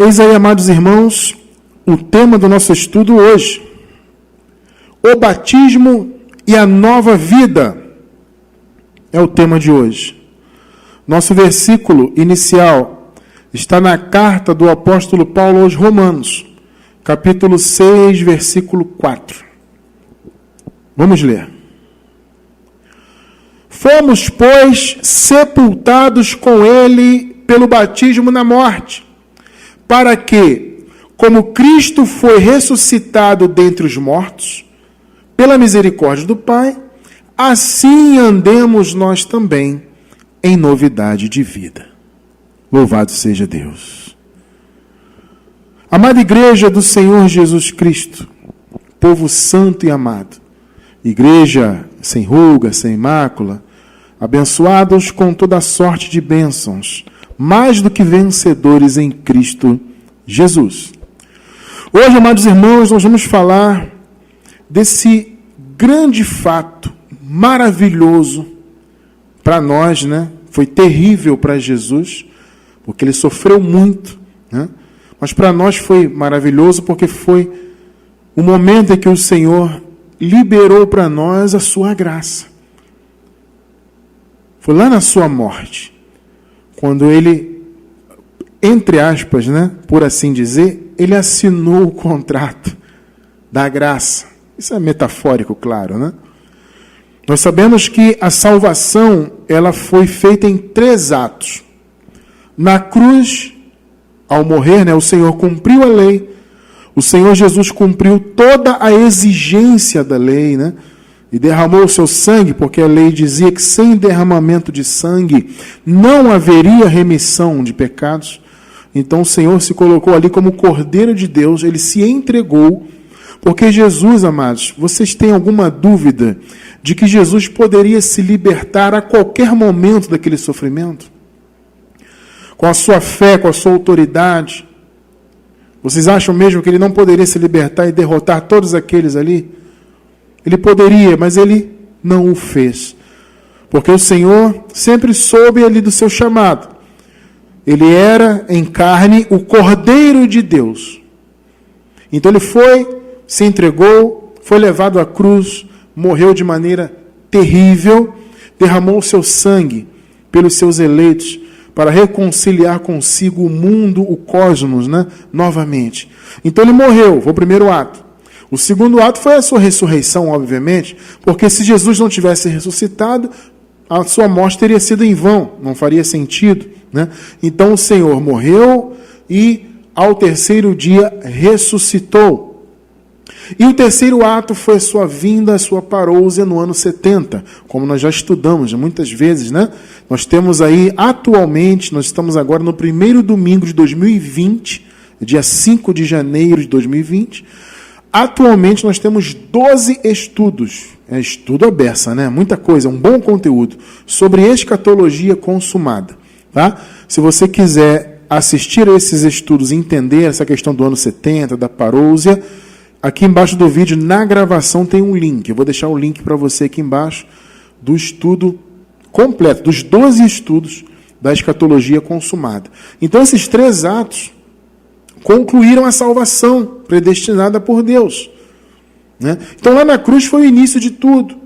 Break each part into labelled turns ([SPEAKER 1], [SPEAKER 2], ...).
[SPEAKER 1] Eis aí, amados irmãos, o tema do nosso estudo hoje: o batismo e a nova vida. É o tema de hoje. Nosso versículo inicial está na carta do apóstolo Paulo aos Romanos, capítulo 6, versículo 4. Vamos ler. Fomos, pois, sepultados com ele pelo batismo na morte, para que, como Cristo foi ressuscitado dentre os mortos, pela misericórdia do Pai, assim andemos nós também em novidade de vida. Louvado seja Deus. Amada igreja do Senhor Jesus Cristo, povo santo e amado, igreja sem ruga, sem mácula, abençoados com toda sorte de bênçãos, mais do que vencedores em Cristo Jesus. Hoje, amados irmãos, nós vamos falar desse grande fato maravilhoso para nós, né? Foi terrível para Jesus, porque ele sofreu muito, né? Mas para nós foi maravilhoso porque foi o momento em que o Senhor liberou para nós a sua graça. Foi lá na sua morte, quando ele, entre aspas, né, por assim dizer, ele assinou o contrato da graça. Isso é metafórico, claro, né? Nós sabemos que a salvação, ela foi feita em 3 atos. Na cruz, ao morrer, né, o Senhor cumpriu a lei. O Senhor Jesus cumpriu toda a exigência da lei, né? E derramou o seu sangue, porque a lei dizia que sem derramamento de sangue não haveria remissão de pecados. Então o Senhor se colocou ali como Cordeiro de Deus, ele se entregou, porque Jesus, amados, vocês têm alguma dúvida de que Jesus poderia se libertar a qualquer momento daquele sofrimento? Com a sua fé, com a sua autoridade, vocês acham mesmo que ele não poderia se libertar e derrotar todos aqueles ali? Ele poderia, mas ele não o fez. Porque o Senhor sempre soube ali do seu chamado. Ele era, em carne, o Cordeiro de Deus. Então ele foi, se entregou, foi levado à cruz, morreu de maneira terrível, derramou o seu sangue pelos seus eleitos, para reconciliar consigo o mundo, o cosmos, né? Novamente. Então ele morreu, foi o primeiro ato. O segundo ato foi a sua ressurreição, obviamente, porque se Jesus não tivesse ressuscitado, a sua morte teria sido em vão, não faria sentido, né? Então o Senhor morreu e ao terceiro dia ressuscitou. E o terceiro ato foi a sua vinda, a sua parousia no ano 70, como nós já estudamos muitas vezes, né? Nós temos aí, atualmente, nós estamos agora no primeiro domingo de 2020, dia 5 de janeiro de 2020. Atualmente nós temos 12 estudos, estudo à beça, né? Muita coisa, um bom conteúdo, sobre escatologia consumada, tá? Se você quiser assistir a esses estudos e entender essa questão do ano 70, da parousia, aqui embaixo do vídeo, na gravação, tem um link. Eu vou deixar o link para você aqui embaixo do estudo completo, dos 12 estudos da escatologia consumada. Então, esses 3 atos concluíram a salvação predestinada por Deus, né? Então, lá na cruz foi o início de tudo.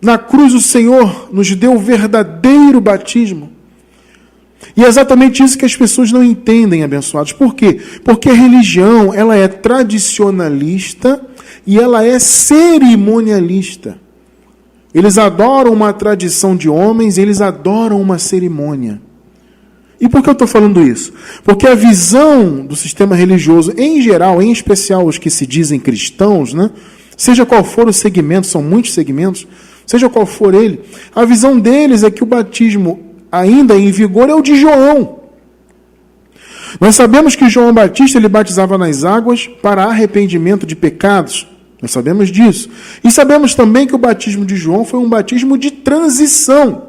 [SPEAKER 1] Na cruz, o Senhor nos deu o verdadeiro batismo. E é exatamente isso que as pessoas não entendem, abençoados. Por quê? Porque a religião, ela é tradicionalista e ela é cerimonialista. Eles adoram uma tradição de homens, eles adoram uma cerimônia. E por que eu estou falando isso? Porque a visão do sistema religioso, em geral, em especial os que se dizem cristãos, né? Seja qual for o segmento, são muitos segmentos, seja qual for ele, a visão deles é que o batismo ainda em vigor é o de João. Nós sabemos que João Batista ele batizava nas águas para arrependimento de pecados. Nós sabemos disso. E sabemos também que o batismo de João foi um batismo de transição.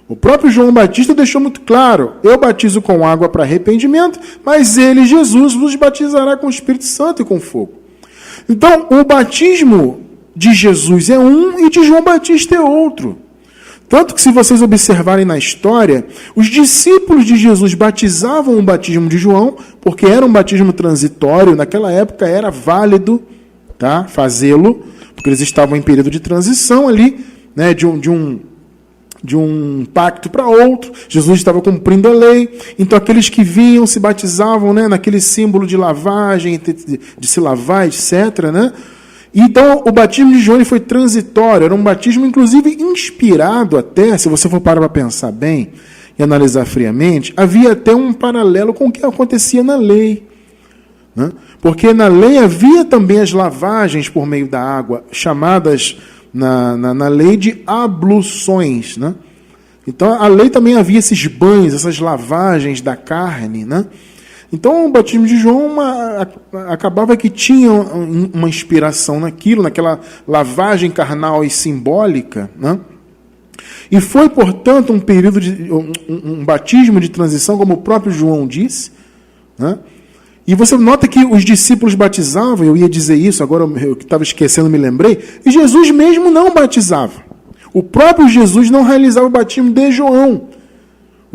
[SPEAKER 1] O próprio João Batista deixou muito claro: eu batizo com água para arrependimento, mas ele, Jesus, vos batizará com o Espírito Santo e com fogo. Então, o batismo de Jesus é um e de João Batista é outro. Tanto que, se vocês observarem na história, os discípulos de Jesus batizavam o batismo de João, porque era um batismo transitório, naquela época era válido, tá, fazê-lo, porque eles estavam em período de transição ali, né, de um pacto para outro. Jesus estava cumprindo a lei, então aqueles que vinham se batizavam, né, naquele símbolo de lavagem, de se lavar, etc., né? Então, o batismo de João foi transitório, era um batismo, inclusive, inspirado até, se você for parar para pensar bem e analisar friamente, havia até um paralelo com o que acontecia na lei, né? Porque na lei havia também as lavagens por meio da água, chamadas na lei de abluções, né? Então, a lei também havia esses banhos, essas lavagens da carne, né? Então, o batismo de João acabava que tinha uma inspiração naquilo, naquela lavagem carnal e simbólica, né? E foi, portanto, um período um batismo de transição, como o próprio João disse, né? E você nota que os discípulos batizavam, eu ia dizer isso, agora eu estava esquecendo, me lembrei, e Jesus mesmo não batizava. O próprio Jesus não realizava o batismo de João.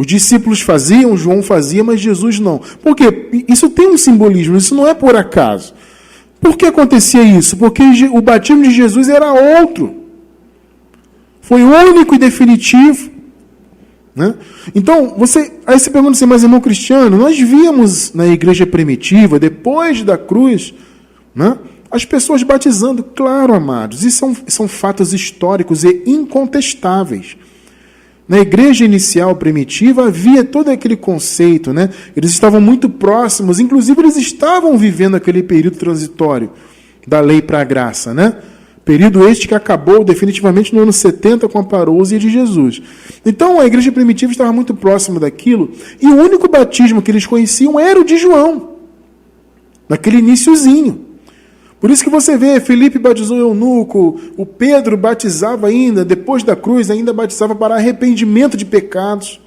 [SPEAKER 1] Os discípulos faziam, João fazia, mas Jesus não. Por quê? Isso tem um simbolismo, isso não é por acaso. Por que acontecia isso? Porque o batismo de Jesus era outro. Foi único e definitivo, né? Então, aí você pergunta assim, mas irmão Cristiano, nós víamos na igreja primitiva, depois da cruz, né, as pessoas batizando. Claro, amados, isso são fatos históricos e incontestáveis. Na igreja inicial primitiva havia todo aquele conceito, né? Eles estavam muito próximos, inclusive eles estavam vivendo aquele período transitório da lei para a graça, né? Período este que acabou definitivamente no ano 70 com a parousia de Jesus. Então a igreja primitiva estava muito próxima daquilo, e o único batismo que eles conheciam era o de João, naquele iniciozinho. Por isso que você vê, Felipe batizou o eunuco, o Pedro batizava ainda, depois da cruz, ainda batizava para arrependimento de pecados.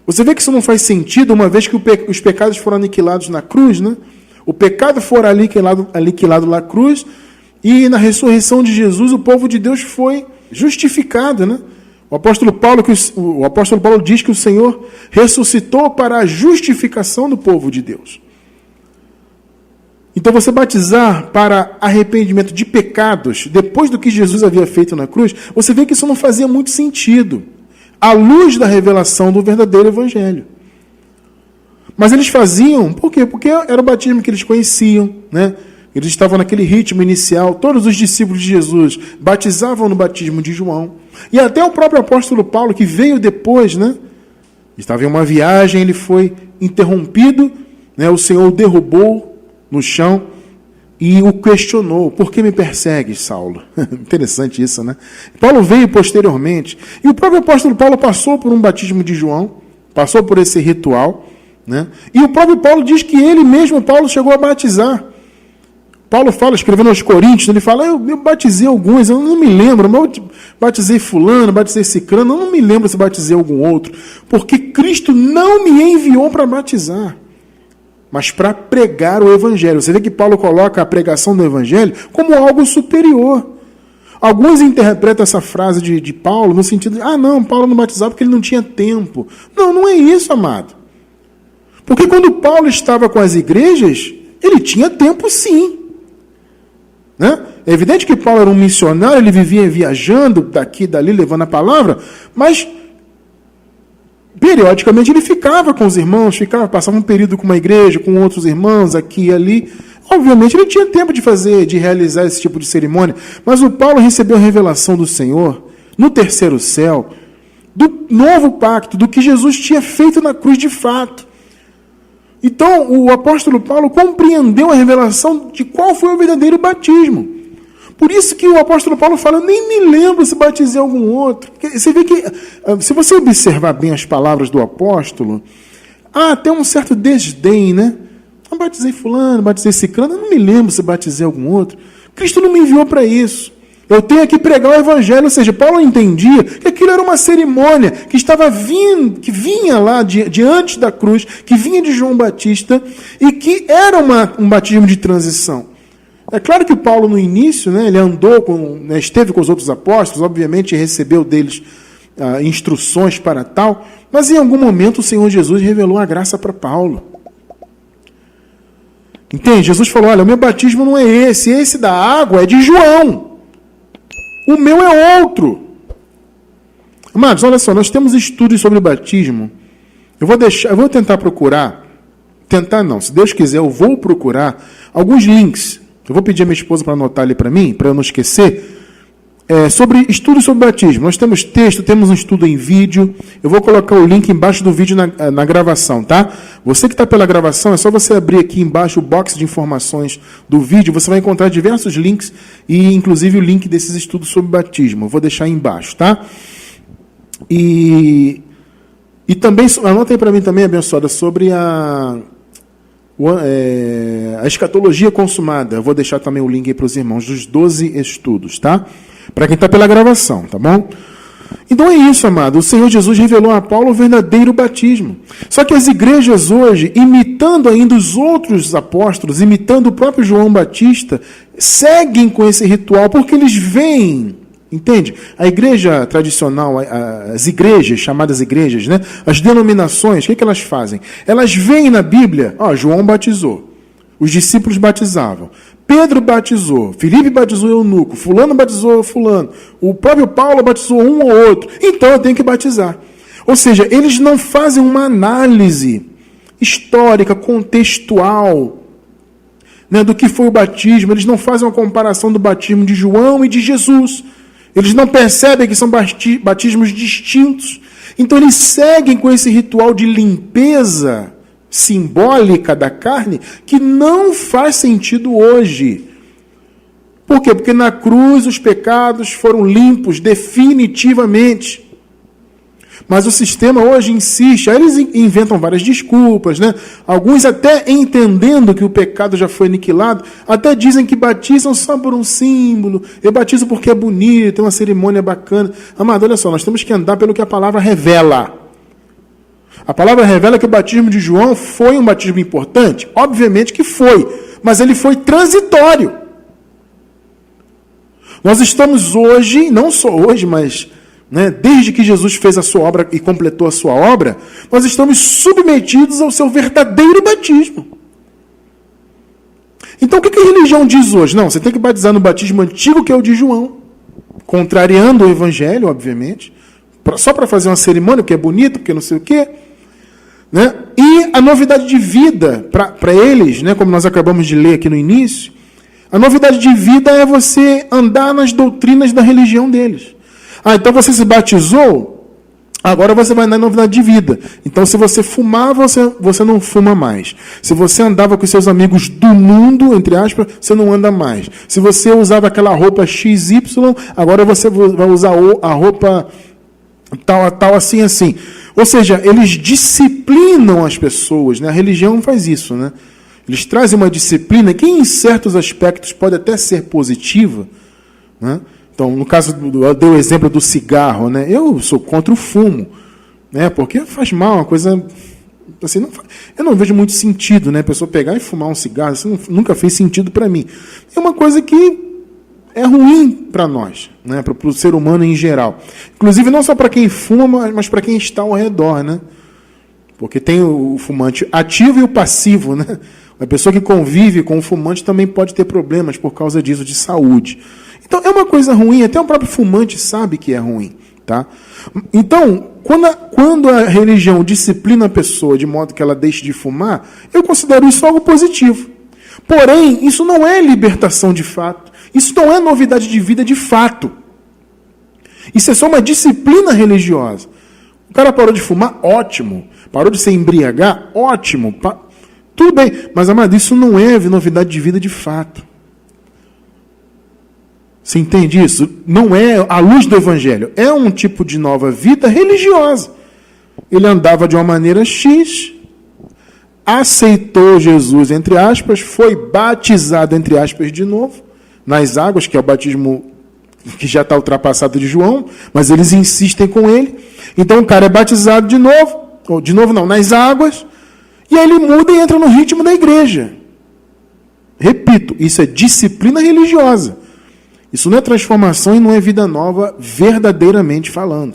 [SPEAKER 1] Você vê que isso não faz sentido, uma vez que os pecados foram aniquilados na cruz, né? O pecado foi aniquilado na cruz, e na ressurreição de Jesus, o povo de Deus foi justificado, né? O apóstolo Paulo diz que o Senhor ressuscitou para a justificação do povo de Deus. Então, você batizar para arrependimento de pecados, depois do que Jesus havia feito na cruz, você vê que isso não fazia muito sentido, à luz da revelação do verdadeiro evangelho. Mas eles faziam, por quê? Porque era o batismo que eles conheciam, né? Eles estavam naquele ritmo inicial, todos os discípulos de Jesus batizavam no batismo de João. E até o próprio apóstolo Paulo, que veio depois, né? Estava em uma viagem, ele foi interrompido, né? O Senhor o derrubou no chão e o questionou: por que me persegues, Saulo? Interessante isso, né? Paulo veio posteriormente, e o próprio apóstolo Paulo passou por um batismo de João, passou por esse ritual, né? E o próprio Paulo diz que ele mesmo, Paulo, chegou a batizar. Paulo fala, escrevendo aos Coríntios, ele fala: eu batizei alguns, eu não me lembro, mas eu batizei fulano, batizei cicrano, eu não me lembro se batizei algum outro, porque Cristo não me enviou para batizar, mas para pregar o Evangelho. Você vê que Paulo coloca a pregação do Evangelho como algo superior. Alguns interpretam essa frase de Paulo no sentido de: não, Paulo não batizava porque ele não tinha tempo. Não, não é isso, amado. Porque quando Paulo estava com as igrejas, ele tinha tempo sim. Né? É evidente que Paulo era um missionário, ele vivia viajando daqui e dali, levando a palavra, mas periodicamente ele ficava com os irmãos, passava um período com uma igreja, com outros irmãos, aqui e ali. Obviamente ele tinha tempo de realizar esse tipo de cerimônia, mas o Paulo recebeu a revelação do Senhor no terceiro céu, do novo pacto, do que Jesus tinha feito na cruz de fato. Então o apóstolo Paulo compreendeu a revelação de qual foi o verdadeiro batismo. Por isso que o apóstolo Paulo fala: eu nem me lembro se batizei algum outro. Você vê que, se você observar bem as palavras do apóstolo, há até um certo desdém, né? Eu batizei fulano, batizei ciclano, eu não me lembro se batizei algum outro. Cristo não me enviou para isso. Eu tenho que pregar o evangelho. Ou seja, Paulo entendia que aquilo era uma cerimônia que que vinha lá diante da cruz, que vinha de João Batista, e que era um batismo de transição. É claro que Paulo, no início, né, ele esteve com os outros apóstolos, obviamente recebeu deles instruções para tal, mas em algum momento o Senhor Jesus revelou a graça para Paulo. Entende? Jesus falou, olha, o meu batismo não é esse da água é de João. O meu é outro. Amados, olha só, nós temos estudos sobre o batismo. Eu vou tentar procurar, se Deus quiser, eu vou procurar alguns links. Eu vou pedir a minha esposa para anotar ali para mim, para eu não esquecer, sobre estudos sobre batismo. Nós temos texto, temos um estudo em vídeo. Eu vou colocar o link embaixo do vídeo na gravação, tá? Você que está pela gravação, é só você abrir aqui embaixo o box de informações do vídeo. Você vai encontrar diversos links e, inclusive, o link desses estudos sobre batismo. Eu vou deixar aí embaixo, tá? E também, anotem para mim também, abençoada, sobre a escatologia consumada. Eu vou deixar também o link aí para os irmãos dos 12 estudos, tá? Para quem está pela gravação, tá bom? Então é isso, amado. O Senhor Jesus revelou a Paulo o verdadeiro batismo. Só que as igrejas hoje, imitando ainda os outros apóstolos, imitando o próprio João Batista, seguem com esse ritual porque eles veem, entende? A igreja tradicional, as igrejas, chamadas igrejas, né? As denominações, o que elas fazem? Elas veem na Bíblia, João batizou, os discípulos batizavam, Pedro batizou, Filipe batizou eunuco, fulano batizou fulano, o próprio Paulo batizou um ou outro, então eu tenho que batizar. Ou seja, eles não fazem uma análise histórica, contextual, né, do que foi o batismo, eles não fazem uma comparação do batismo de João e de Jesus. Eles não percebem que são batismos distintos. Então eles seguem com esse ritual de limpeza simbólica da carne que não faz sentido hoje. Por quê? Porque na cruz os pecados foram limpos definitivamente. Mas o sistema hoje insiste, aí eles inventam várias desculpas, né? Alguns até entendendo que o pecado já foi aniquilado, até dizem que batizam só por um símbolo, eu batizo porque é bonito, é uma cerimônia bacana. Amado, olha só, nós temos que andar pelo que a palavra revela. A palavra revela que o batismo de João foi um batismo importante? Obviamente que foi, mas ele foi transitório. Nós estamos hoje, não só hoje, mas desde que Jesus fez a sua obra e completou a sua obra, nós estamos submetidos ao seu verdadeiro batismo. Então o que a religião diz hoje? Não, você tem que batizar no batismo antigo, que é o de João, contrariando o evangelho, obviamente, só para fazer uma cerimônia, porque é bonito, porque não sei o quê. Né? E a novidade de vida, para eles, como nós acabamos de ler aqui no início, a novidade de vida é você andar nas doutrinas da religião deles. Então você se batizou, agora você vai andar em novidade de vida. Então se você fumava, você não fuma mais. Se você andava com seus amigos do mundo, entre aspas, você não anda mais. Se você usava aquela roupa XY, agora você vai usar a roupa tal, assim, assim. Ou seja, eles disciplinam as pessoas, né? A religião faz isso, né? Eles trazem uma disciplina que, em certos aspectos, pode até ser positiva, né? Então, no caso, eu dei o exemplo do cigarro, né? Eu sou contra o fumo, né? Porque faz mal, uma coisa... Assim, eu não vejo muito sentido, né? A pessoa pegar e fumar um cigarro, isso nunca fez sentido para mim. É uma coisa que é ruim para nós, né? Para o ser humano em geral. Inclusive, não só para quem fuma, mas para quem está ao redor, né? Porque tem o fumante ativo e o passivo, né? A pessoa que convive com o fumante também pode ter problemas por causa disso, de saúde. Então, é uma coisa ruim, até o próprio fumante sabe que é ruim, tá? Então, quando a religião disciplina a pessoa de modo que ela deixe de fumar, eu considero isso algo positivo. Porém, isso não é libertação de fato. Isso não é novidade de vida de fato. Isso é só uma disciplina religiosa. O cara parou de fumar, ótimo. Parou de se embriagar, ótimo. Tudo bem, mas, amado, isso não é novidade de vida de fato. Você entende isso? Não é a luz do evangelho. É um tipo de nova vida religiosa. Ele andava de uma maneira X, aceitou Jesus, entre aspas, foi batizado, entre aspas, de novo, nas águas, que é o batismo que já está ultrapassado de João, mas eles insistem com ele. Então o cara é batizado de novo, ou de novo não, nas águas, e aí ele muda e entra no ritmo da igreja. Repito, isso é disciplina religiosa. Isso não é transformação e não é vida nova, verdadeiramente falando.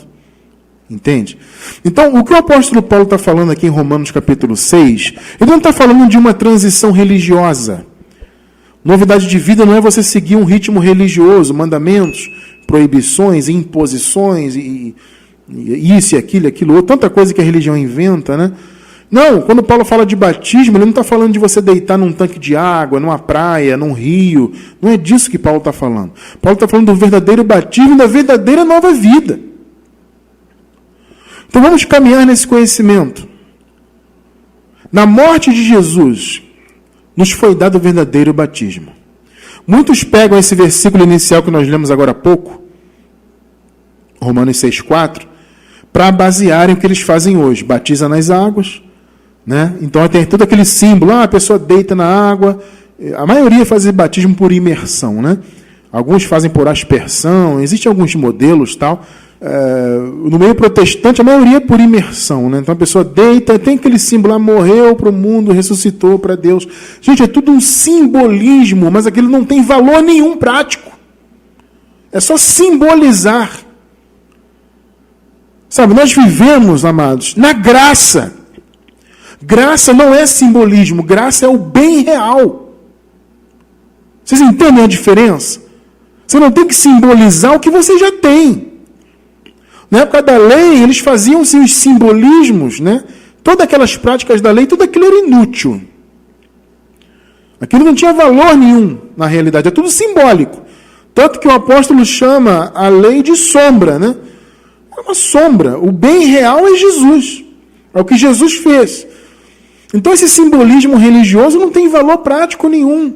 [SPEAKER 1] Entende? Então, o que o apóstolo Paulo está falando aqui em Romanos capítulo 6, ele não está falando de uma transição religiosa. Novidade de vida não é você seguir um ritmo religioso, mandamentos, proibições, imposições, e isso e aquilo outro, tanta coisa que a religião inventa, né? Não, quando Paulo fala de batismo, ele não está falando de você deitar num tanque de água, numa praia, num rio. Não é disso que Paulo está falando. Paulo está falando do verdadeiro batismo, da verdadeira nova vida. Então vamos caminhar nesse conhecimento. Na morte de Jesus, nos foi dado o verdadeiro batismo. Muitos pegam esse versículo inicial que nós lemos agora há pouco, Romanos 6,4, para basearem o que eles fazem hoje. Batiza nas águas, né? Então tem todo aquele símbolo, a pessoa deita na água. A maioria faz batismo por imersão, né? Alguns fazem por aspersão, existem alguns modelos, tal. No meio protestante, a maioria é por imersão, né? Então a pessoa deita, tem aquele símbolo, morreu para o mundo, ressuscitou para Deus. Gente, é tudo um simbolismo, mas aquilo não tem valor nenhum prático. É só simbolizar. Sabe, nós vivemos, amados, na graça. Graça não é simbolismo, graça é o bem real. Vocês entendem a diferença? Você não tem que simbolizar o que você já tem. Na época da lei, eles faziam os simbolismos, né? Todas aquelas práticas da lei, tudo aquilo era inútil. Aquilo não tinha valor nenhum, na realidade, é tudo simbólico. Tanto que o apóstolo chama a lei de sombra, né? É uma sombra. O bem real é Jesus. É o que Jesus fez. Então esse simbolismo religioso não tem valor prático nenhum.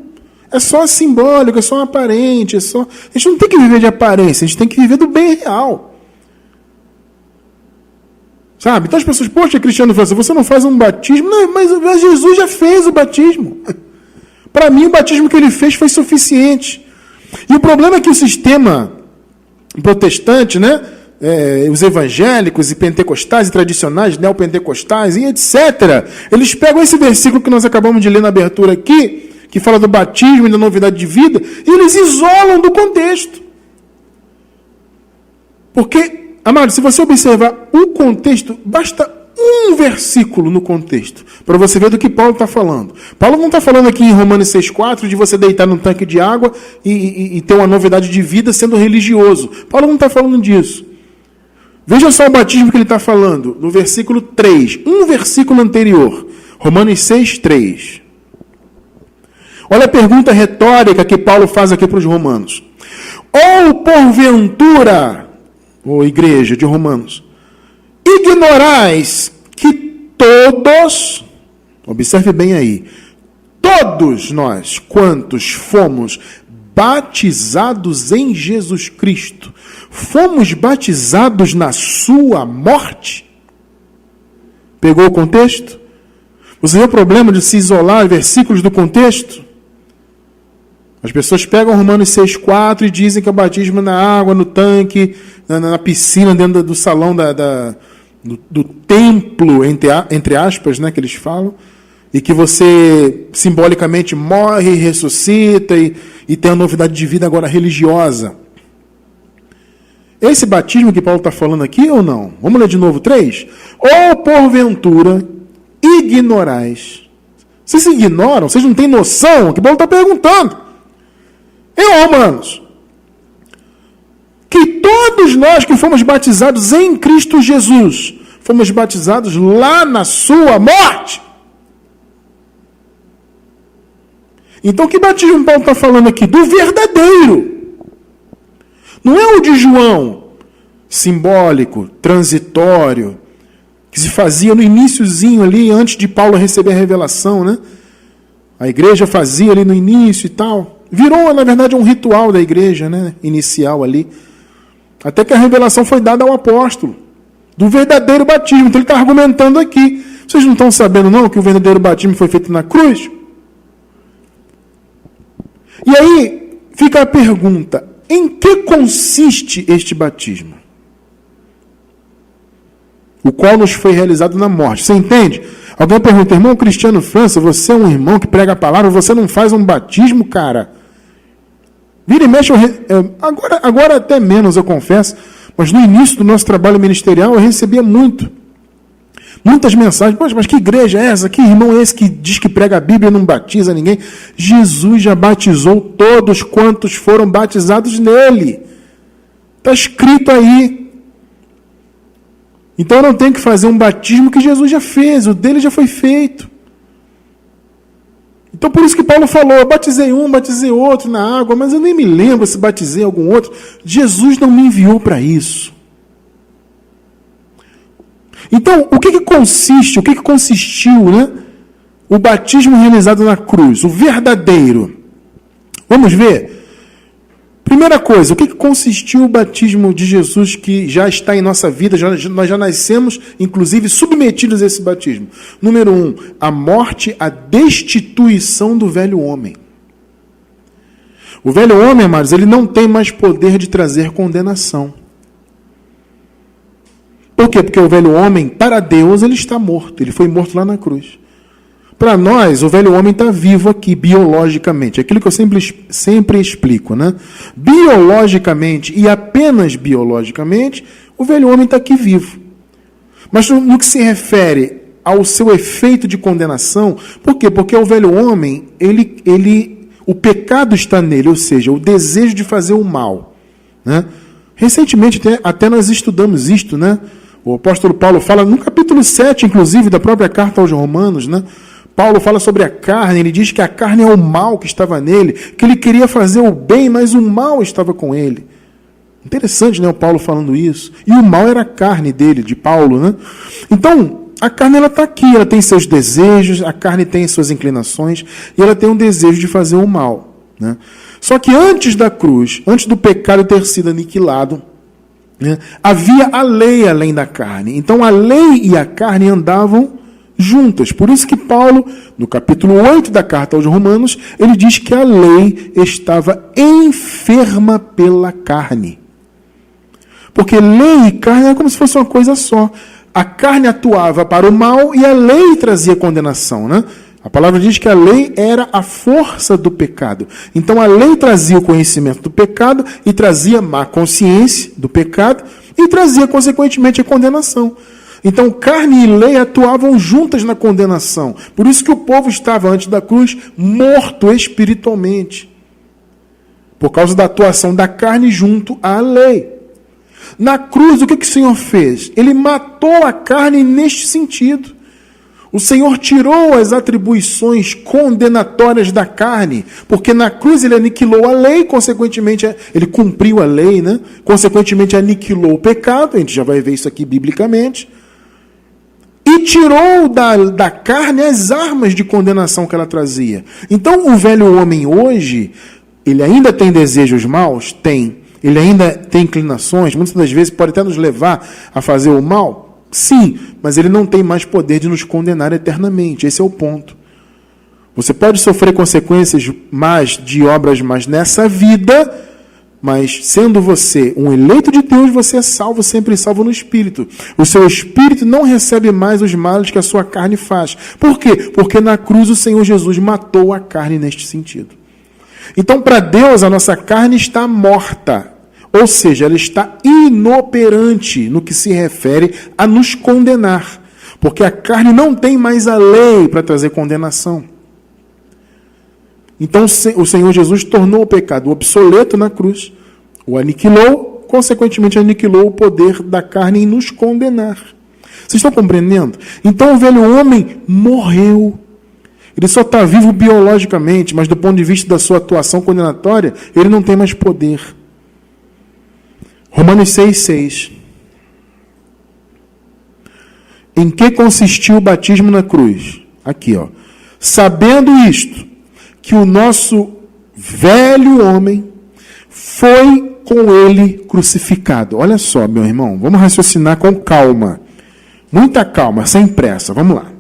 [SPEAKER 1] É só simbólico, é só aparente, é só... A gente não tem que viver de aparência, a gente tem que viver do bem real. Sabe? Então as pessoas, poxa, Cristiano, você não faz um batismo? Não, mas Jesus já fez o batismo. Para mim, o batismo que ele fez foi suficiente. E o problema é que o sistema protestante, né? Os evangélicos e pentecostais e tradicionais, neopentecostais e etc., eles pegam esse versículo que nós acabamos de ler na abertura aqui, que fala do batismo e da novidade de vida, e eles isolam do contexto. Porque, amado, se você observar o contexto, basta um versículo no contexto, para você ver do que Paulo está falando. Paulo não está falando aqui em Romanos 6,4 de você deitar num tanque de água e ter uma novidade de vida sendo religioso. Paulo não está falando disso. Veja só o batismo que ele está falando, no versículo 3, um versículo anterior, Romanos 6,3. Olha a pergunta retórica que Paulo faz aqui para os romanos. Ou porventura, ou igreja de Romanos, ignorais que todos, observe bem aí, todos nós, quantos fomos batizados em Jesus Cristo, fomos batizados na sua morte? Pegou o contexto? Você vê o problema de se isolar versículos do contexto? As pessoas pegam Romanos 6,4 e dizem que é o batismo na água, no tanque, na piscina, dentro do salão do templo, entre aspas, né, que eles falam, e que você simbolicamente morre, ressuscita e tem a novidade de vida agora religiosa. Esse batismo que Paulo está falando aqui ou não? Vamos ler de novo 3? Ou porventura ignorais. Vocês ignoram? Vocês não têm noção? O que Paulo está perguntando? Em Romanos, que todos nós que fomos batizados em Cristo Jesus, fomos batizados lá na sua morte. Então, que batismo Paulo está falando aqui? Do verdadeiro. Não é o de João, simbólico, transitório, que se fazia no iniciozinho ali, antes de Paulo receber a revelação, né? A igreja fazia ali no início e tal. Virou, na verdade, um ritual da igreja, né? Inicial ali. Até que a revelação foi dada ao apóstolo. Do verdadeiro batismo. Então ele está argumentando aqui. Vocês não estão sabendo, não, que o verdadeiro batismo foi feito na cruz? E aí fica a pergunta: em que consiste este batismo? O qual nos foi realizado na morte. Você entende? Alguém pergunta, irmão Cristiano França, você é um irmão que prega a palavra, você não faz um batismo, cara? Vira e mexe, agora até menos, eu confesso, Mas no início do nosso trabalho ministerial, eu recebia muitas mensagens. Poxa, mas que igreja é essa? Que irmão é esse que diz que prega a Bíblia e não batiza ninguém? Jesus já batizou todos quantos foram batizados nele. Está escrito aí. Então eu não tenho que fazer um batismo que Jesus já fez, o dele já foi feito. Então por isso que Paulo falou, eu batizei um, batizei outro na água, mas eu nem me lembro se batizei algum outro. Jesus não me enviou para isso. Então, o que consistiu, né? O batismo realizado na cruz, o verdadeiro. Vamos ver? Primeira coisa, o que consistiu o batismo de Jesus que já está em nossa vida, nós já nascemos, inclusive, submetidos a esse batismo. Número 1, a morte, a destituição do velho homem. O velho homem, amados, ele não tem mais poder de trazer condenação. Por quê? Porque o velho homem, para Deus, ele está morto. Ele foi morto lá na cruz. Para nós, o velho homem está vivo aqui, biologicamente. Aquilo que eu sempre explico, né? Biologicamente, e apenas biologicamente, o velho homem está aqui vivo. Mas no que se refere ao seu efeito de condenação, por quê? Porque o velho homem, o pecado está nele, ou seja, o desejo de fazer o mal. Né? Recentemente, até nós estudamos isto, né? O apóstolo Paulo fala, no capítulo 7, inclusive, da própria carta aos Romanos, né? Paulo fala sobre a carne, ele diz que a carne é o mal que estava nele, que ele queria fazer o bem, mas o mal estava com ele. Interessante, né, o Paulo falando isso. E o mal era a carne dele, de Paulo, né? Então, a carne ela está aqui, ela tem seus desejos, a carne tem suas inclinações, e ela tem um desejo de fazer o mal. Né? Só que antes da cruz, antes do pecado ter sido aniquilado, né, havia a lei além da carne. Então, a lei e a carne andavam juntas. Por isso que Paulo, no capítulo 8 da carta aos Romanos, ele diz que a lei estava enferma pela carne. Porque lei e carne é como se fosse uma coisa só. A carne atuava para o mal e a lei trazia condenação, né? A palavra diz que a lei era a força do pecado. Então a lei trazia o conhecimento do pecado e trazia má consciência do pecado e trazia, consequentemente, a condenação. Então, carne e lei atuavam juntas na condenação. Por isso que o povo estava, antes da cruz, morto espiritualmente. Por causa da atuação da carne junto à lei. Na cruz, o que o Senhor fez? Ele matou a carne neste sentido. O Senhor tirou as atribuições condenatórias da carne, porque na cruz ele aniquilou a lei, consequentemente ele cumpriu a lei, né? Consequentemente aniquilou o pecado, a gente já vai ver isso aqui biblicamente. E tirou da carne as armas de condenação que ela trazia. Então, o velho homem hoje, ele ainda tem desejos maus? Tem. Ele ainda tem inclinações? Muitas das vezes pode até nos levar a fazer o mal? Sim, mas ele não tem mais poder de nos condenar eternamente. Esse é o ponto. Você pode sofrer consequências más de obras más nessa vida, mas sendo você um eleito de Deus, você é salvo, sempre salvo no Espírito. O seu Espírito não recebe mais os males que a sua carne faz. Por quê? Porque na cruz o Senhor Jesus matou a carne neste sentido. Então, para Deus, a nossa carne está morta. Ou seja, ela está inoperante no que se refere a nos condenar. Porque a carne não tem mais a lei para trazer condenação. Então, o Senhor Jesus tornou o pecado obsoleto na cruz, o aniquilou, consequentemente aniquilou o poder da carne em nos condenar. Vocês estão compreendendo? Então, o velho homem morreu. Ele só está vivo biologicamente, mas do ponto de vista da sua atuação condenatória, ele não tem mais poder. Romanos 6,6. Em que consistiu o batismo na cruz? Aqui, ó. Sabendo isto, que o nosso velho homem foi com ele crucificado. Olha só, meu irmão, vamos raciocinar com calma. Muita calma, sem pressa, vamos lá.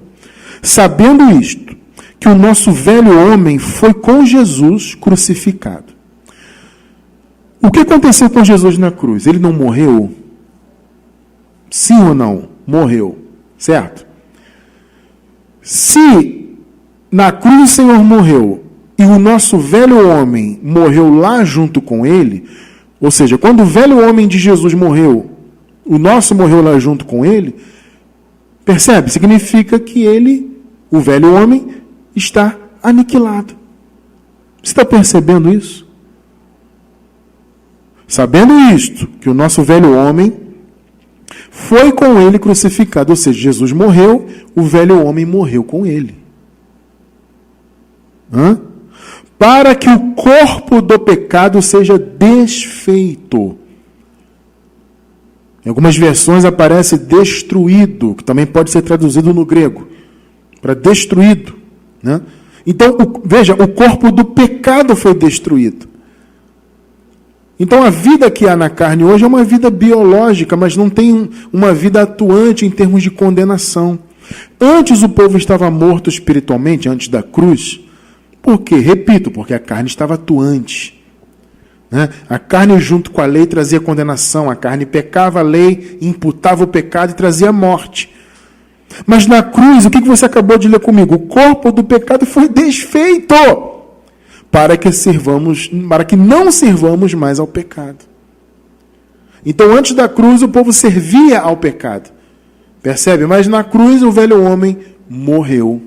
[SPEAKER 1] Sabendo isto, que o nosso velho homem foi com Jesus crucificado. O que aconteceu com Jesus na cruz? Ele não morreu? Sim ou não? Morreu, certo? Se na cruz o Senhor morreu, e o nosso velho homem morreu lá junto com ele, Ou seja, quando o velho homem de Jesus morreu, o nosso morreu lá junto com ele, percebe? Significa que ele, o velho homem, está aniquilado. Você está percebendo isso? Sabendo isto, que o nosso velho homem foi com ele crucificado, ou seja, Jesus morreu, o velho homem morreu com ele. Para que o corpo do pecado seja desfeito. Em algumas versões aparece destruído, que também pode ser traduzido no grego, para destruído. Né? Então, veja, o corpo do pecado foi destruído. Então, a vida que há na carne hoje é uma vida biológica, mas não tem uma vida atuante em termos de condenação. Antes o povo estava morto espiritualmente, antes da cruz. Por quê? Repito, porque a carne estava atuante. Né? A carne junto com a lei trazia condenação, a carne pecava, a lei imputava o pecado e trazia morte. Mas na cruz, o que você acabou de ler comigo? O corpo do pecado foi desfeito para que não sirvamos mais ao pecado. Então, antes da cruz, o povo servia ao pecado. Percebe? Mas na cruz, o velho homem morreu.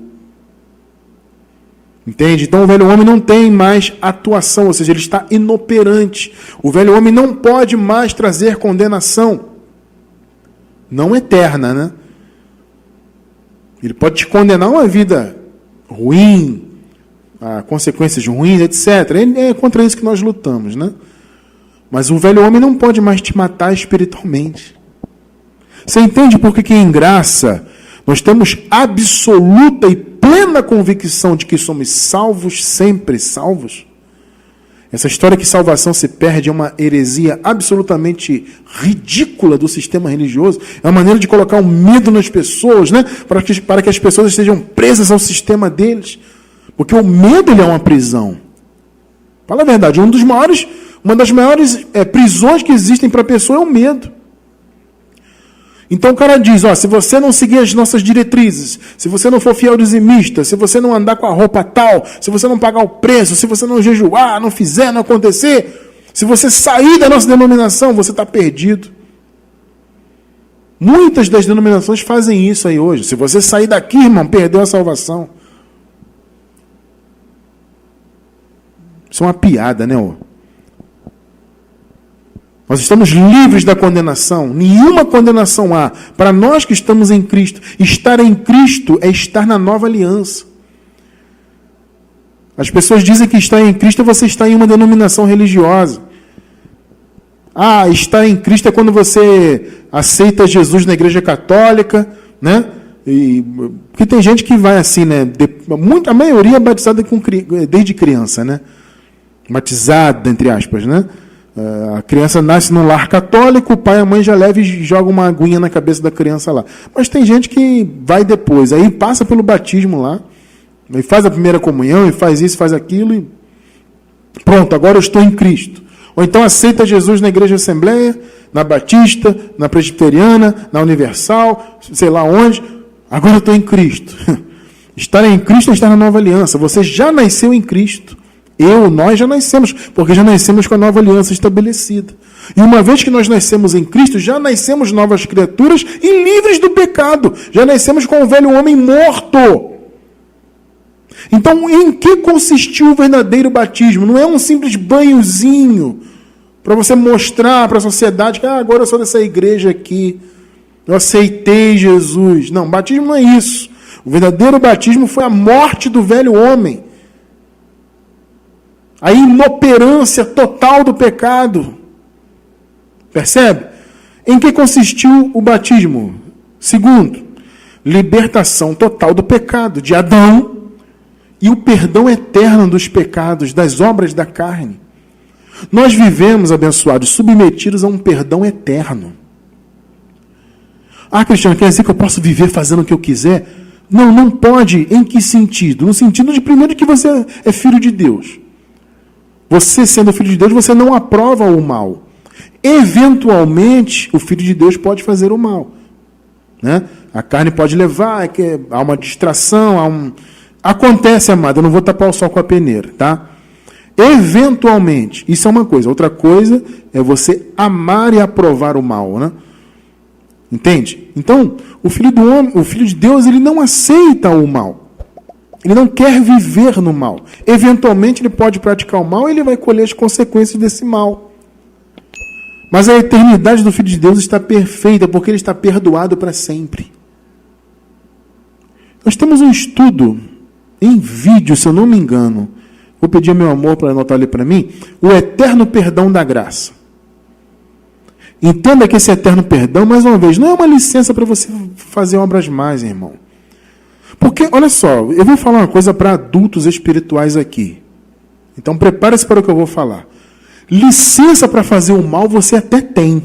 [SPEAKER 1] Entende? Então o velho homem não tem mais atuação, ou seja, ele está inoperante. O velho homem não pode mais trazer condenação. Não eterna, né? Ele pode te condenar a uma vida ruim, a consequências ruins, etc. É contra isso que nós lutamos, né? Mas o velho homem não pode mais te matar espiritualmente. Você entende por que em graça nós temos absoluta e plena convicção de que somos salvos, sempre salvos? Essa história que salvação se perde é uma heresia absolutamente ridícula do sistema religioso. É uma maneira de colocar um medo nas pessoas, né? Para que as pessoas estejam presas ao sistema deles. Porque o medo ele é uma prisão. Fala a verdade, uma das maiores prisões que existem para a pessoa é o medo. Então o cara diz, se você não seguir as nossas diretrizes, se você não for fiel dizimista, se você não andar com a roupa tal, se você não pagar o preço, se você não jejuar, não fizer, não acontecer, se você sair da nossa denominação, você está perdido. Muitas das denominações fazem isso aí hoje. Se você sair daqui, irmão, perdeu a salvação. Isso é uma piada, né? Nós estamos livres da condenação. Nenhuma condenação há. Para nós que estamos em Cristo. Estar em Cristo é estar na nova aliança. As pessoas dizem que estar em Cristo é você estar em uma denominação religiosa. Estar em Cristo é quando você aceita Jesus na igreja católica, né? Porque tem gente que vai assim, né? A maioria é batizada desde criança, né? Batizada, entre aspas, né? A criança nasce num lar católico, o pai e a mãe já levam e jogam uma aguinha na cabeça da criança lá. Mas tem gente que vai depois, aí passa pelo batismo lá, e faz a primeira comunhão, e faz isso, faz aquilo, e pronto, agora eu estou em Cristo. Ou então aceita Jesus na igreja Assembleia, na Batista, na Presbiteriana, na Universal, sei lá onde, agora eu estou em Cristo. Estar em Cristo é estar na nova aliança. Você já nasceu em Cristo. Nós já nascemos, porque já nascemos com a nova aliança estabelecida. E uma vez que nós nascemos em Cristo, já nascemos novas criaturas e livres do pecado. Já nascemos com o velho homem morto. Então, em que consistiu o verdadeiro batismo? Não é um simples banhozinho para você mostrar para a sociedade que agora eu sou dessa igreja aqui, eu aceitei Jesus. Não, batismo não é isso. O verdadeiro batismo foi a morte do velho homem. A inoperância total do pecado. Percebe? Em que consistiu o batismo? Segundo, libertação total do pecado de Adão e o perdão eterno dos pecados, das obras da carne. Nós vivemos, abençoados, submetidos a um perdão eterno. Cristiano, quer dizer que eu posso viver fazendo o que eu quiser? Não, não pode. Em que sentido? No sentido de, primeiro, que você é filho de Deus. Você, sendo filho de Deus, você não aprova o mal. Eventualmente, o filho de Deus pode fazer o mal. Né? A carne pode levar, há uma distração, Acontece, amado, eu não vou tapar o sol com a peneira, tá? Eventualmente. Isso é uma coisa. Outra coisa é você amar e aprovar o mal, né? Entende? Então, o filho de Deus, ele não aceita o mal. Ele não quer viver no mal. Eventualmente, ele pode praticar o mal e ele vai colher as consequências desse mal. Mas a eternidade do filho de Deus está perfeita, porque ele está perdoado para sempre. Nós temos um estudo em vídeo, se eu não me engano. Vou pedir ao meu amor para anotar ali para mim. O eterno perdão da graça. Entenda que esse eterno perdão, mais uma vez, não é uma licença para você fazer obras mais, irmão. Porque, olha só, eu vou falar uma coisa para adultos espirituais aqui. Então, prepare-se para o que eu vou falar. Licença para fazer o mal você até tem.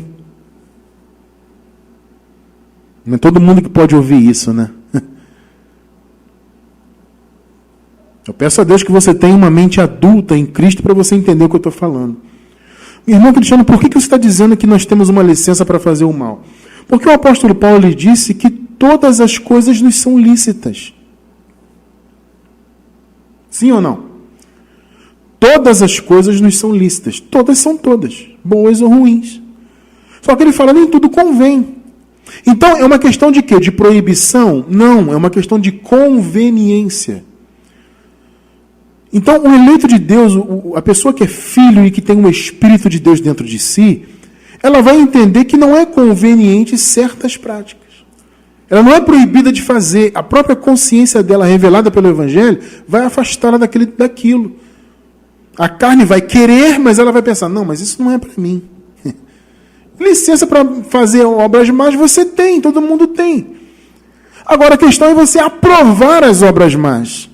[SPEAKER 1] Não é todo mundo que pode ouvir isso, né? Eu peço a Deus que você tenha uma mente adulta em Cristo para você entender o que eu estou falando. Irmão Cristiano, por que você está dizendo que nós temos uma licença para fazer o mal? Porque o apóstolo Paulo lhe disse que todas as coisas nos são lícitas. Sim ou não? Todas as coisas nos são lícitas. Todas são todas, boas ou ruins. Só que ele fala, nem tudo convém. Então, é uma questão de quê? De proibição? Não, é uma questão de conveniência. Então, o eleito de Deus, a pessoa que é filho e que tem um Espírito de Deus dentro de si, ela vai entender que não é conveniente certas práticas. Ela não é proibida de fazer. A própria consciência dela, revelada pelo Evangelho, vai afastá-la daquilo. A carne vai querer, mas ela vai pensar, não, mas isso não é para mim. Licença para fazer obras más você tem, todo mundo tem. Agora, a questão é você aprovar as obras más.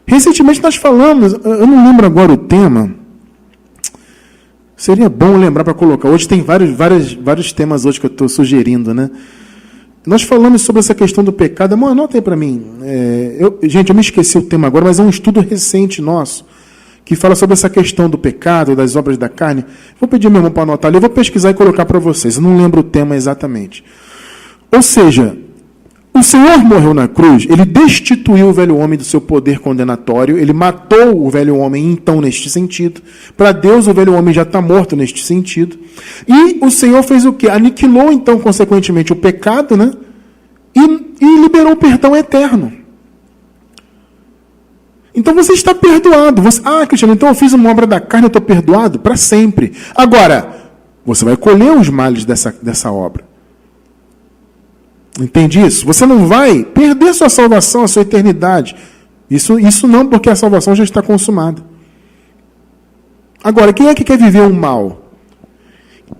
[SPEAKER 1] Recentemente nós falamos, eu não lembro agora o tema, seria bom lembrar para colocar. Hoje tem vários temas hoje que eu estou sugerindo, né? Nós falamos sobre essa questão do pecado. Amor, anota aí para mim. Gente, eu me esqueci o tema agora, mas é um estudo recente nosso, que fala sobre essa questão do pecado, das obras da carne. Vou pedir ao meu irmão para anotar ali, eu vou pesquisar e colocar para vocês. Eu não lembro o tema exatamente. Ou seja, o Senhor morreu na cruz, ele destituiu o velho homem do seu poder condenatório, ele matou o velho homem, então, neste sentido. Para Deus, o velho homem já está morto neste sentido. E o Senhor fez o quê? Aniquilou, então, consequentemente, o pecado, né? E liberou o perdão eterno. Então você está perdoado. Cristiano, então eu fiz uma obra da carne, eu estou perdoado para sempre. Agora, você vai colher os males dessa obra. Entende isso? Você não vai perder sua salvação, a sua eternidade. Isso não, porque a salvação já está consumada. Agora, quem é que quer viver o mal?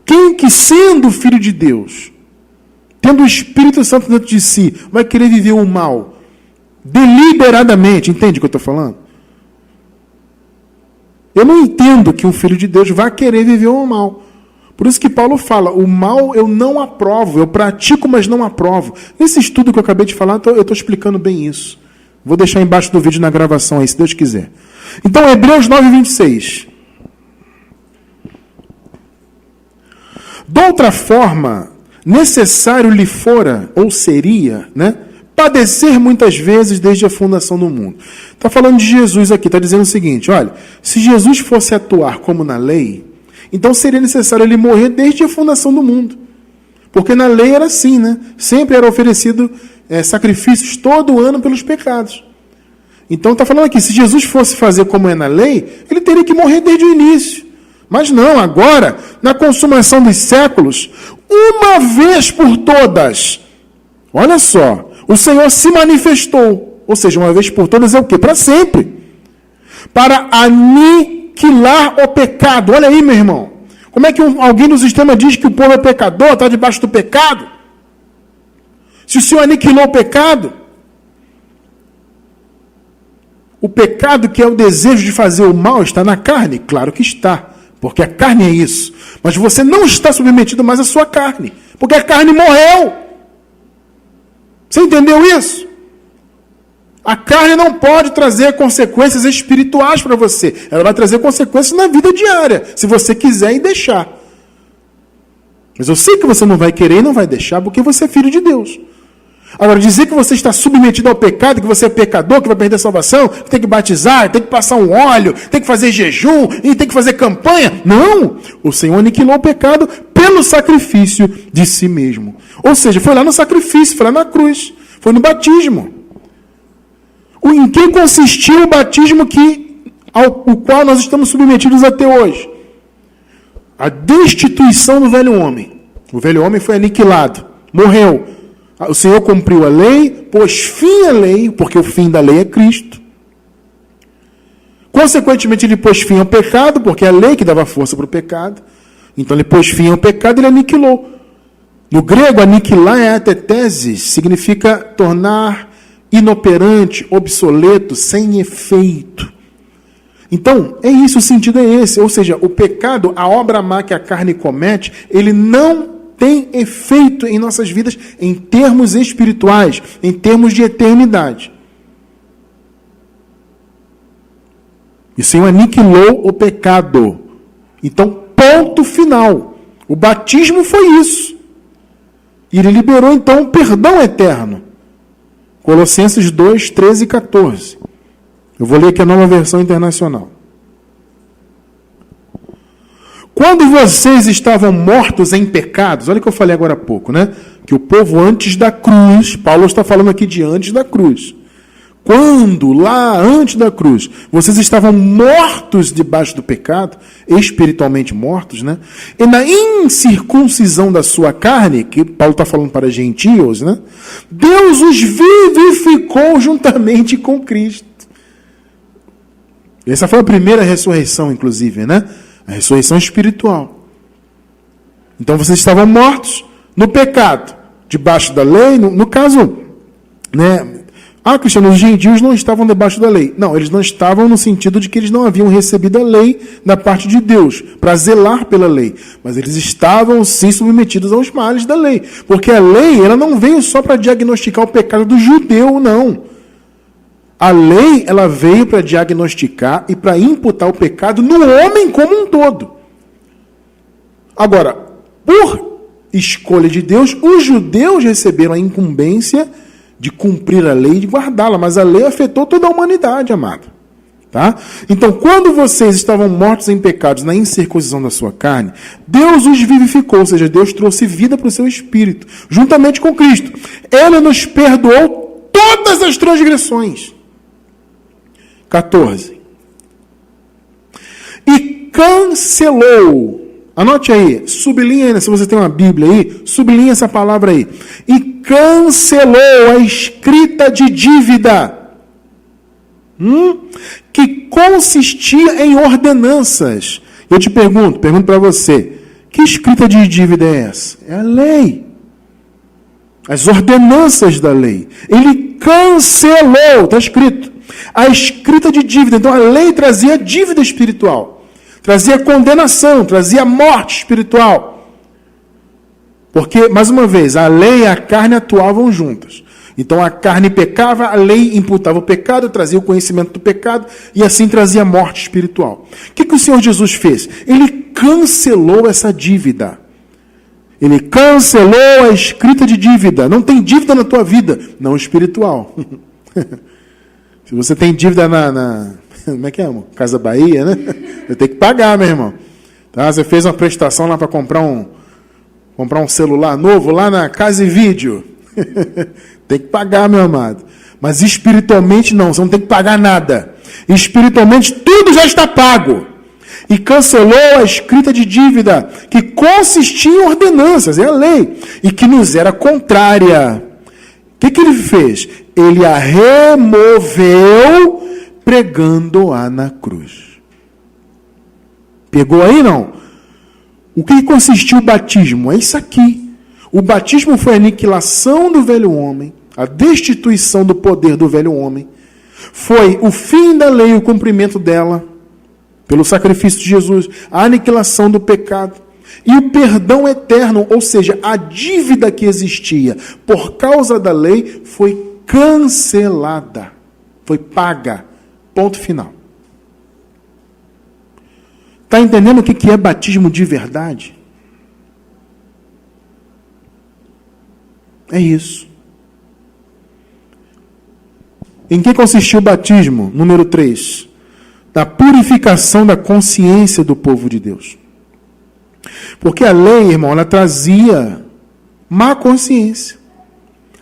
[SPEAKER 1] Quem que, sendo filho de Deus, tendo o Espírito Santo dentro de si, vai querer viver o mal? Deliberadamente, entende o que eu estou falando? Eu não entendo que um filho de Deus vá querer viver o mal. Por isso que Paulo fala, o mal eu não aprovo, eu pratico, mas não aprovo. Nesse estudo que eu acabei de falar, eu estou explicando bem isso. Vou deixar embaixo do vídeo na gravação aí, se Deus quiser. Então, Hebreus 9:26. De outra forma, necessário lhe fora, ou seria, né, padecer muitas vezes desde a fundação do mundo. Está falando de Jesus aqui, está dizendo o seguinte, olha, se Jesus fosse atuar como na lei, então seria necessário ele morrer desde a fundação do mundo. Porque na lei era assim, né? Sempre era oferecido sacrifícios todo ano pelos pecados. Então está falando aqui, se Jesus fosse fazer como é na lei, ele teria que morrer desde o início. Mas não, agora, na consumação dos séculos, uma vez por todas, olha só, o Senhor se manifestou. Ou seja, uma vez por todas é o quê? Para sempre. Para aniquilar o pecado. Olha aí, meu irmão. Como é que alguém do sistema diz que o povo é pecador, está debaixo do pecado? Se o Senhor aniquilou o pecado, o pecado que é o desejo de fazer o mal está na carne? Claro que está, porque a carne é isso. Mas você não está submetido mais à sua carne, porque a carne morreu. Você entendeu isso? A carne não pode trazer consequências espirituais para você. Ela vai trazer consequências na vida diária, se você quiser e deixar. Mas eu sei que você não vai querer e não vai deixar, porque você é filho de Deus. Agora, dizer que você está submetido ao pecado, que você é pecador, que vai perder a salvação, que tem que batizar, tem que passar um óleo, tem que fazer jejum, e tem que fazer campanha. Não! O Senhor aniquilou o pecado pelo sacrifício de si mesmo. Ou seja, foi lá no sacrifício, foi lá na cruz, foi no batismo. Em que consistiu o batismo ao qual nós estamos submetidos até hoje? A destituição do velho homem. O velho homem foi aniquilado, morreu. O Senhor cumpriu a lei, pôs fim à lei, porque o fim da lei é Cristo. Consequentemente, ele pôs fim ao pecado, porque é a lei que dava força para o pecado. Então, ele pôs fim ao pecado e ele aniquilou. No grego, aniquilar é atetesis, significa tornar inoperante, obsoleto, sem efeito. Então, é isso, o sentido é esse. Ou seja, o pecado, a obra má que a carne comete, ele não tem efeito em nossas vidas em termos espirituais, em termos de eternidade. E o Senhor aniquilou o pecado. Então, ponto final. O batismo foi isso. E ele liberou, então, o perdão eterno. Colossenses 2, 13 e 14. Eu vou ler aqui a Nova Versão Internacional. Quando vocês estavam mortos em pecados, olha o que eu falei agora há pouco, né? Que o povo antes da cruz, Paulo está falando aqui de antes da cruz. Quando, lá antes da cruz, vocês estavam mortos debaixo do pecado, espiritualmente mortos, né? E na incircuncisão da sua carne, que Paulo está falando para gentios, né? Deus os vivificou juntamente com Cristo. Essa foi a primeira ressurreição, inclusive, né? A ressurreição espiritual. Então vocês estavam mortos no pecado, debaixo da lei, no caso, né? Cristiano, os gentios não estavam debaixo da lei. Não, eles não estavam no sentido de que eles não haviam recebido a lei da parte de Deus, para zelar pela lei. Mas eles estavam, sim, submetidos aos males da lei. Porque a lei, ela não veio só para diagnosticar o pecado do judeu, não. A lei, ela veio para diagnosticar e para imputar o pecado no homem como um todo. Agora, por escolha de Deus, os judeus receberam a incumbência de cumprir a lei e de guardá-la, mas a lei afetou toda a humanidade, amado. Tá? Então, quando vocês estavam mortos em pecados na incircuncisão da sua carne, Deus os vivificou, ou seja, Deus trouxe vida para o seu espírito, juntamente com Cristo. Ele nos perdoou todas as transgressões. 14. E cancelou. Anote aí, sublinha, se você tem uma Bíblia aí, sublinha essa palavra aí. E cancelou a escrita de dívida, que consistia em ordenanças. Eu te pergunto para você, que escrita de dívida é essa? É a lei. As ordenanças da lei. Ele cancelou, está escrito. A escrita de dívida. Então a lei trazia dívida espiritual. Trazia condenação, trazia morte espiritual. Porque, mais uma vez, a lei e a carne atuavam juntas. Então a carne pecava, a lei imputava o pecado, trazia o conhecimento do pecado e assim trazia morte espiritual. O que o Senhor Jesus fez? Ele cancelou essa dívida. Ele cancelou a escrita de dívida. Não tem dívida na tua vida, não espiritual. Se você tem dívida como é que é, irmão? Casa Bahia, né? Eu tenho que pagar, meu irmão. Tá? Você fez uma prestação lá para comprar um celular novo lá na Casa e Vídeo. Tem que pagar, meu amado. Mas espiritualmente não, você não tem que pagar nada. Espiritualmente tudo já está pago. E cancelou a escrita de dívida, que consistia em ordenanças, é a lei, e que nos era contrária. O que ele fez? Ele a removeu, pregando-a na cruz. Pegou aí, não? O que consistiu o batismo? É isso aqui. O batismo foi a aniquilação do velho homem, a destituição do poder do velho homem. Foi o fim da lei, o cumprimento dela, pelo sacrifício de Jesus, a aniquilação do pecado. E o perdão eterno, ou seja, a dívida que existia por causa da lei, foi cancelada. Foi paga. Ponto final. Está entendendo o que é batismo de verdade? É isso. Em que consistiu o batismo? Número 3. Da purificação da consciência do povo de Deus. Porque a lei, irmão, ela trazia má consciência.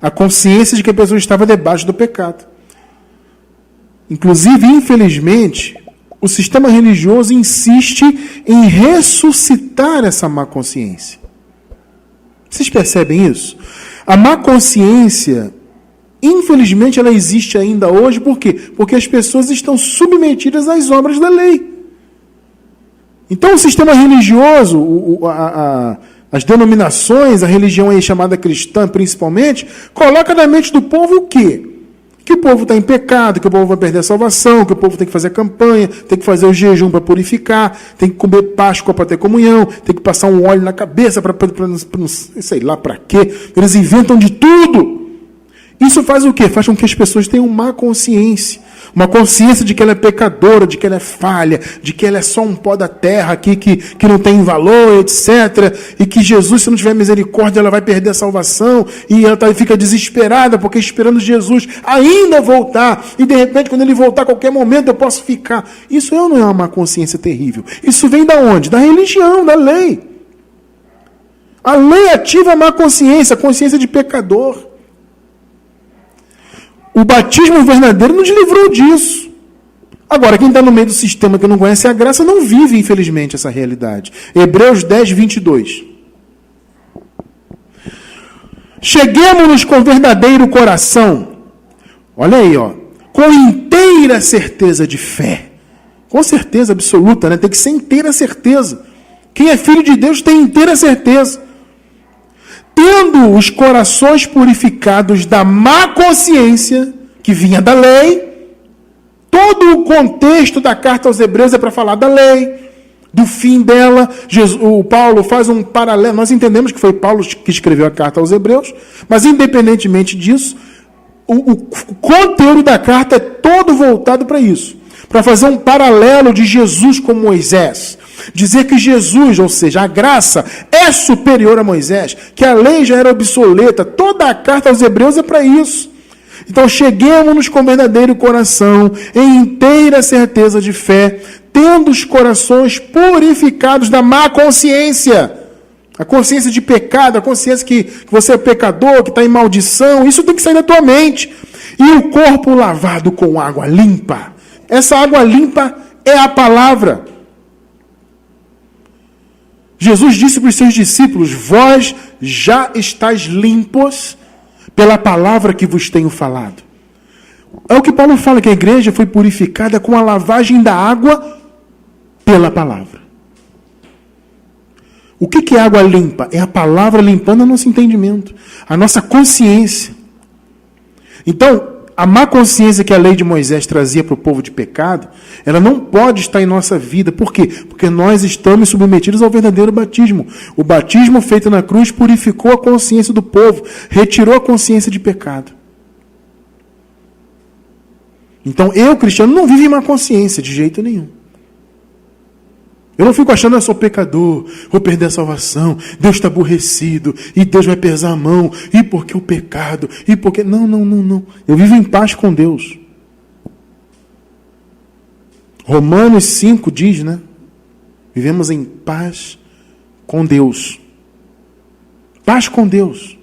[SPEAKER 1] A consciência de que a pessoa estava debaixo do pecado. Inclusive, infelizmente, o sistema religioso insiste em ressuscitar essa má consciência. Vocês percebem isso? A má consciência, infelizmente, ela existe ainda hoje. Por quê? Porque as pessoas estão submetidas às obras da lei. Então, o sistema religioso, as denominações, a religião aí chamada cristã, principalmente, coloca na mente do povo o quê? Que o povo está em pecado, que o povo vai perder a salvação, que o povo tem que fazer campanha, tem que fazer o jejum para purificar, tem que comer Páscoa para ter comunhão, tem que passar um óleo na cabeça para não sei lá para quê. Eles inventam de tudo. Isso faz o quê? Faz com que as pessoas tenham má consciência. Uma consciência de que ela é pecadora, de que ela é falha, de que ela é só um pó da terra aqui que não tem valor, etc. E que Jesus, se não tiver misericórdia, ela vai perder a salvação. E ela fica desesperada, porque esperando Jesus ainda voltar. E de repente, quando ele voltar a qualquer momento, eu posso ficar. Isso não é uma má consciência terrível. Isso vem da onde? Da religião, da lei. A lei ativa a má consciência, a consciência de pecador. O batismo verdadeiro nos livrou disso. Agora, quem está no meio do sistema que não conhece a graça não vive, infelizmente, essa realidade. Hebreus 10, 22. Cheguemos-nos com verdadeiro coração. Olha aí, com inteira certeza de fé. Com certeza absoluta, né? Tem que ser inteira certeza. Quem é filho de Deus tem inteira certeza. Tendo os corações purificados da má consciência, que vinha da lei. Todo o contexto da carta aos Hebreus é para falar da lei, do fim dela. O Paulo faz um paralelo. Nós entendemos que foi Paulo que escreveu a carta aos Hebreus, mas independentemente disso, o conteúdo da carta é todo voltado para isso. Para fazer um paralelo de Jesus com Moisés. Dizer que Jesus, ou seja, a graça, é superior a Moisés, que a lei já era obsoleta. Toda a carta aos Hebreus é para isso. Então, cheguemos-nos com verdadeiro coração, em inteira certeza de fé, tendo os corações purificados da má consciência. A consciência de pecado, a consciência que você é pecador, que está em maldição, isso tem que sair da tua mente. E o corpo lavado com água limpa. Essa água limpa é a palavra. Jesus disse para os seus discípulos: vós já estáis limpos pela palavra que vos tenho falado. É o que Paulo fala, que a igreja foi purificada com a lavagem da água pela palavra. O que é água limpa? É a palavra limpando o nosso entendimento, a nossa consciência. Então, a má consciência que a lei de Moisés trazia para o povo de pecado, ela não pode estar em nossa vida. Por quê? Porque nós estamos submetidos ao verdadeiro batismo. O batismo feito na cruz purificou a consciência do povo, retirou a consciência de pecado. Então, eu, cristiano, não vivo em má consciência de jeito nenhum. Eu não fico achando, eu sou pecador, vou perder a salvação, Deus está aborrecido, e Deus vai pesar a mão, e porque o pecado, e porque... Não. Eu vivo em paz com Deus. Romanos 5 diz, né? Vivemos em paz com Deus. Paz com Deus.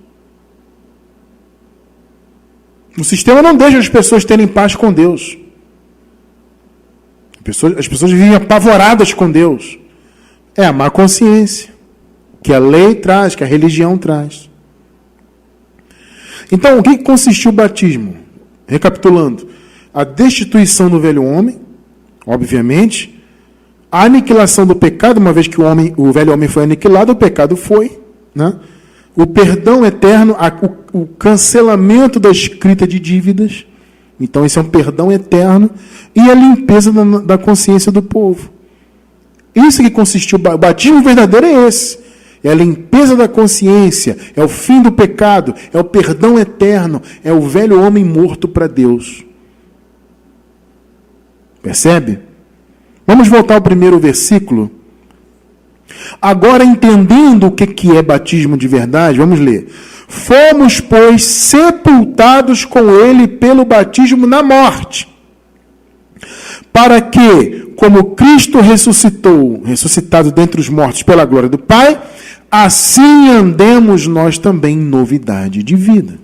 [SPEAKER 1] O sistema não deixa as pessoas terem paz com Deus. As pessoas vivem apavoradas com Deus. É a má consciência que a lei traz, que a religião traz. Então, o que consistiu o batismo? Recapitulando: a destituição do velho homem, obviamente, a aniquilação do pecado, uma vez que o velho homem foi aniquilado, o pecado foi, né? O perdão eterno, o cancelamento da escrita de dívidas. Então, esse é um perdão eterno. E a limpeza da consciência do povo. Isso que consistiu. O batismo verdadeiro é esse. É a limpeza da consciência. É o fim do pecado. É o perdão eterno. É o velho homem morto para Deus. Percebe? Vamos voltar ao primeiro versículo. Agora, entendendo o que é batismo de verdade, vamos ler. Fomos, pois, sepultados com ele pelo batismo na morte, para que, como Cristo ressuscitado dentre os mortos pela glória do Pai, assim andemos nós também em novidade de vida.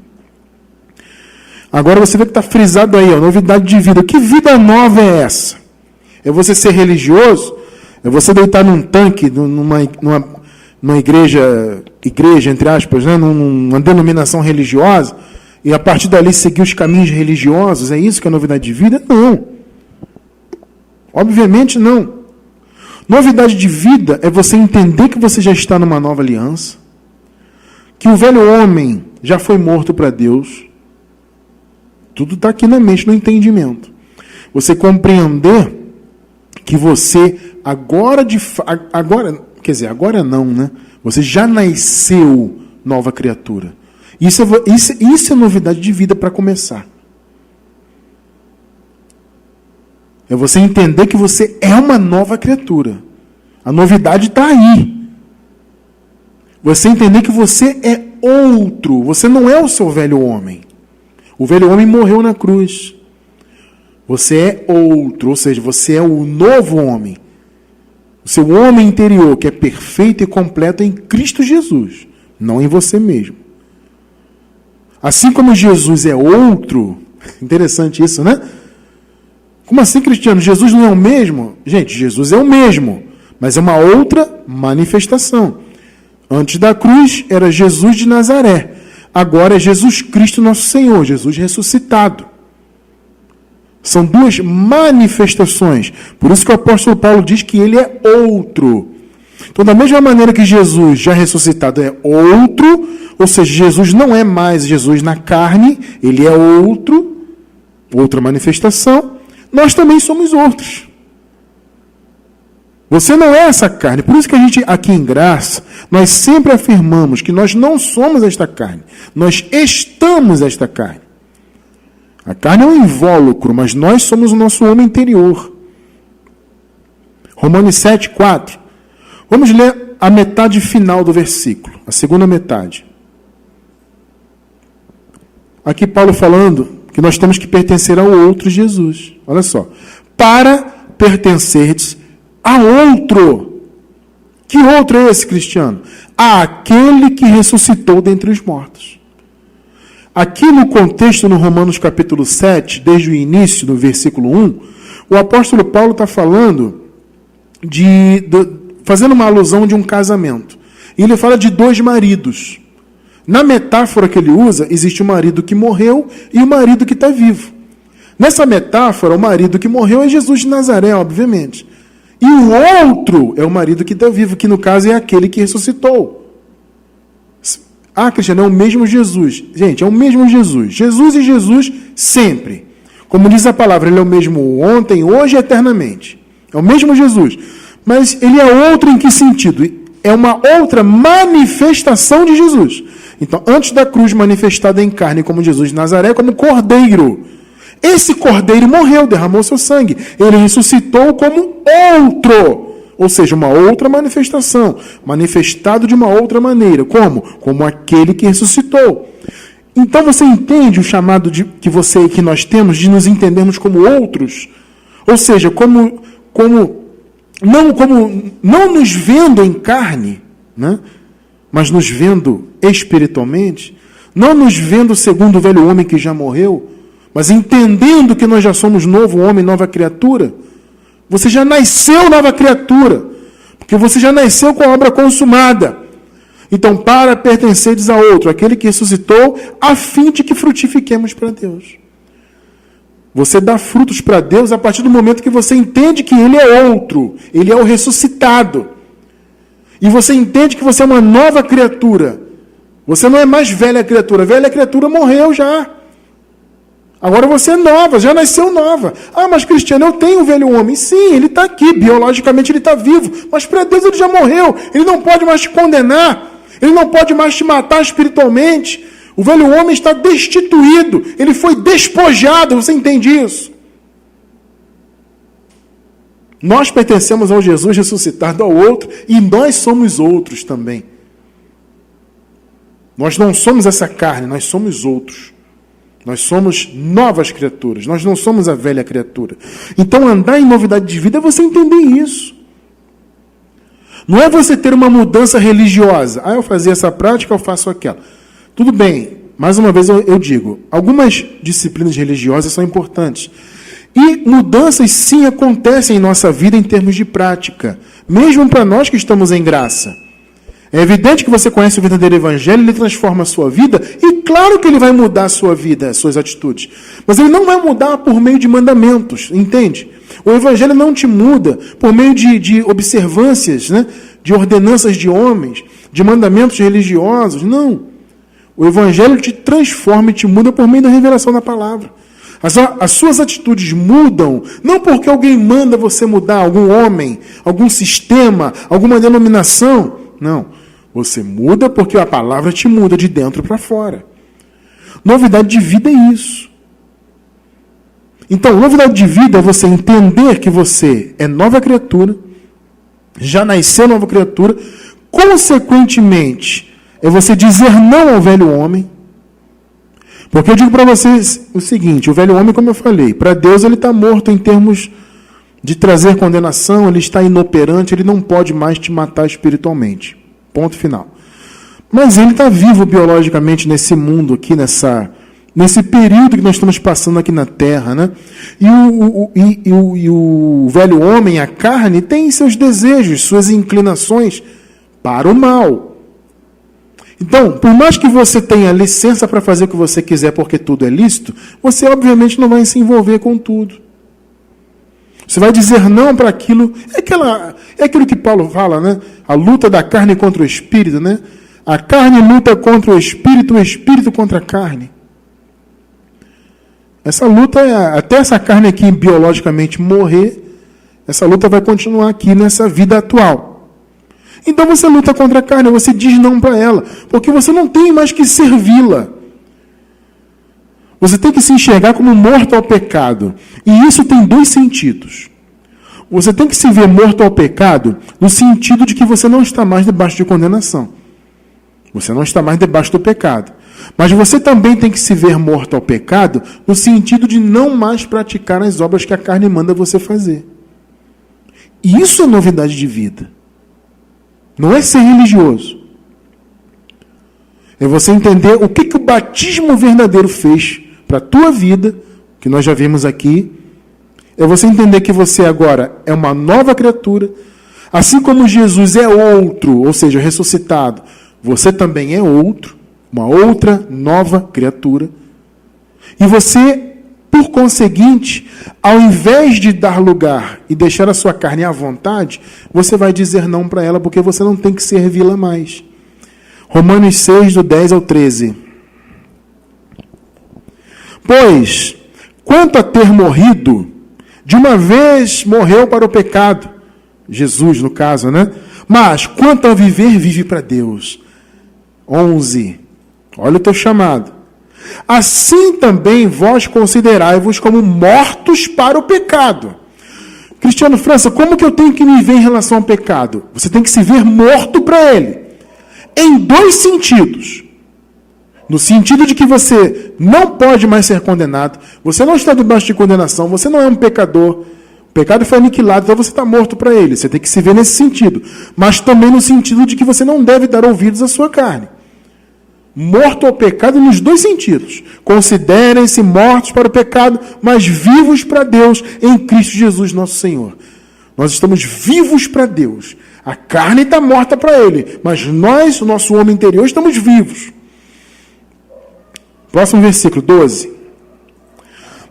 [SPEAKER 1] Agora você vê que está frisado aí, novidade de vida. Que vida nova é essa? É você ser religioso? É você deitar num tanque, numa igreja, entre aspas, né? Numa denominação religiosa, e a partir dali seguir os caminhos religiosos? É isso que é novidade de vida? Não. Obviamente não. Novidade de vida é você entender que você já está numa nova aliança, que o velho homem já foi morto para Deus. Tudo está aqui na mente, no entendimento. Você compreender que você agora não, né? Você já nasceu nova criatura. Isso é novidade de vida para começar. É você entender que você é uma nova criatura. A novidade está aí. Você entender que você é outro. Você não é o seu velho homem. O velho homem morreu na cruz. Você é outro, ou seja, você é o novo homem. O seu homem interior, que é perfeito e completo em Cristo Jesus, não em você mesmo. Assim como Jesus é outro, interessante isso, né? Como assim, Cristiano? Jesus não é o mesmo? Gente, Jesus é o mesmo, mas é uma outra manifestação. Antes da cruz era Jesus de Nazaré. Agora é Jesus Cristo nosso Senhor, Jesus ressuscitado. São duas manifestações. Por isso que o apóstolo Paulo diz que ele é outro. Então, da mesma maneira que Jesus já ressuscitado é outro, ou seja, Jesus não é mais Jesus na carne, ele é outro, outra manifestação, nós também somos outros. Você não é essa carne. Por isso que a gente, aqui em Graça, nós sempre afirmamos que nós não somos esta carne. Nós estamos esta carne. A carne é um invólucro, mas nós somos o nosso homem interior. Romanos 7, 4. Vamos ler a metade final do versículo, a segunda metade. Aqui Paulo falando que nós temos que pertencer ao outro Jesus. Olha só. Para pertencerdes a outro. Que outro é esse, Cristiano? Aquele que ressuscitou dentre os mortos. Aqui no contexto, no Romanos capítulo 7, desde o início do versículo 1, o apóstolo Paulo está falando fazendo uma alusão de um casamento. E ele fala de dois maridos. Na metáfora que ele usa, existe o marido que morreu e o marido que está vivo. Nessa metáfora, o marido que morreu é Jesus de Nazaré, obviamente. E o outro é o marido que está vivo, que no caso é aquele que ressuscitou. Ah, Cristiano, é o mesmo Jesus. Gente, é o mesmo Jesus. Jesus e Jesus sempre. Como diz a palavra, ele é o mesmo ontem, hoje e eternamente. É o mesmo Jesus. Mas ele é outro em que sentido? É uma outra manifestação de Jesus. Então, antes da cruz manifestada em carne como Jesus de Nazaré, como cordeiro. Esse cordeiro morreu, derramou seu sangue. Ele ressuscitou como outro. Ou seja, uma outra manifestação. Manifestado de uma outra maneira. Como? Como aquele que ressuscitou. Então você entende o chamado que nós temos de nos entendermos como outros? Ou seja, não nos vendo em carne, né? Mas nos vendo espiritualmente, não nos vendo segundo o velho homem que já morreu, mas entendendo que nós já somos novo homem, nova criatura. Você já nasceu nova criatura, porque você já nasceu com a obra consumada. Então, para pertenceres a outro, aquele que ressuscitou, a fim de que frutifiquemos para Deus. Você dá frutos para Deus a partir do momento que você entende que Ele é outro, Ele é o ressuscitado. E você entende que você é uma nova criatura. Você não é mais velha criatura morreu já. Agora você é nova, já nasceu nova. Ah, mas Cristiano, eu tenho um velho homem. Sim, ele está aqui, biologicamente ele está vivo. Mas para Deus ele já morreu. Ele não pode mais te condenar. Ele não pode mais te matar espiritualmente. O velho homem está destituído. Ele foi despojado. Você entende isso? Nós pertencemos ao Jesus ressuscitado, ao outro, e nós somos outros também. Nós não somos essa carne, nós somos outros. Nós somos novas criaturas, nós não somos a velha criatura. Então, andar em novidade de vida é você entender isso. Não é você ter uma mudança religiosa. Eu fazia essa prática, eu faço aquela. Tudo bem, mais uma vez eu digo, algumas disciplinas religiosas são importantes. E mudanças sim acontecem em nossa vida em termos de prática, mesmo para nós que estamos em graça. É evidente que você conhece o verdadeiro evangelho, ele transforma a sua vida, e claro que ele vai mudar a sua vida, as suas atitudes. Mas ele não vai mudar por meio de mandamentos, entende? O evangelho não te muda por meio de observâncias, né? De ordenanças de homens, de mandamentos religiosos, não. O evangelho te transforma e te muda por meio da revelação da palavra. As suas atitudes mudam, não porque alguém manda você mudar, algum homem, algum sistema, alguma denominação. Não. Você muda porque a palavra te muda de dentro para fora. Novidade de vida é isso. Então, novidade de vida é você entender que você é nova criatura, já nasceu nova criatura, consequentemente, é você dizer não ao velho homem. Porque eu digo para vocês o seguinte, o velho homem, como eu falei, para Deus ele está morto em termos de trazer condenação, ele está inoperante, ele não pode mais te matar espiritualmente. Ponto final. Mas ele está vivo biologicamente nesse mundo aqui, nesse período que nós estamos passando aqui na Terra, né? E o velho homem, a carne, tem seus desejos, suas inclinações para o mal. Então, por mais que você tenha licença para fazer o que você quiser porque tudo é lícito, você obviamente não vai se envolver com tudo. Você vai dizer não para aquilo. É aquilo que Paulo fala, né? A luta da carne contra o espírito, né? A carne luta contra o espírito contra a carne. Essa luta, até essa carne aqui biologicamente morrer, essa luta vai continuar aqui nessa vida atual. Então você luta contra a carne, você diz não para ela, porque você não tem mais que servi-la. Você tem que se enxergar como morto ao pecado. E isso tem dois sentidos. Você tem que se ver morto ao pecado no sentido de que você não está mais debaixo de condenação. Você não está mais debaixo do pecado. Mas você também tem que se ver morto ao pecado no sentido de não mais praticar as obras que a carne manda você fazer. E isso é novidade de vida. Não é ser religioso. É você entender o que o batismo verdadeiro fez para a tua vida, que nós já vimos aqui. É você entender que você agora é uma nova criatura. Assim como Jesus é outro, ou seja, ressuscitado, você também é outro, uma outra nova criatura. E você, por conseguinte, ao invés de dar lugar e deixar a sua carne à vontade, você vai dizer não para ela, porque você não tem que servi-la mais. Romanos 6, do 10 ao 13. Pois, quanto a ter morrido, de uma vez morreu para o pecado, Jesus no caso, né? Mas, quanto a viver, vive para Deus. 11. Olha o teu chamado. Assim também vós considerai-vos como mortos para o pecado. Cristiano França, como que eu tenho que me ver em relação ao pecado? Você tem que se ver morto para ele. Em dois sentidos. No sentido de que você não pode mais ser condenado, você não está debaixo de condenação, você não é um pecador, o pecado foi aniquilado, então você está morto para ele. Você tem que se ver nesse sentido. Mas também no sentido de que você não deve dar ouvidos à sua carne. Morto ao pecado nos dois sentidos. Considerem-se mortos para o pecado, mas vivos para Deus em Cristo Jesus nosso Senhor. Nós estamos vivos para Deus. A carne está morta para Ele, mas nós, o nosso homem interior, estamos vivos. Próximo versículo, 12.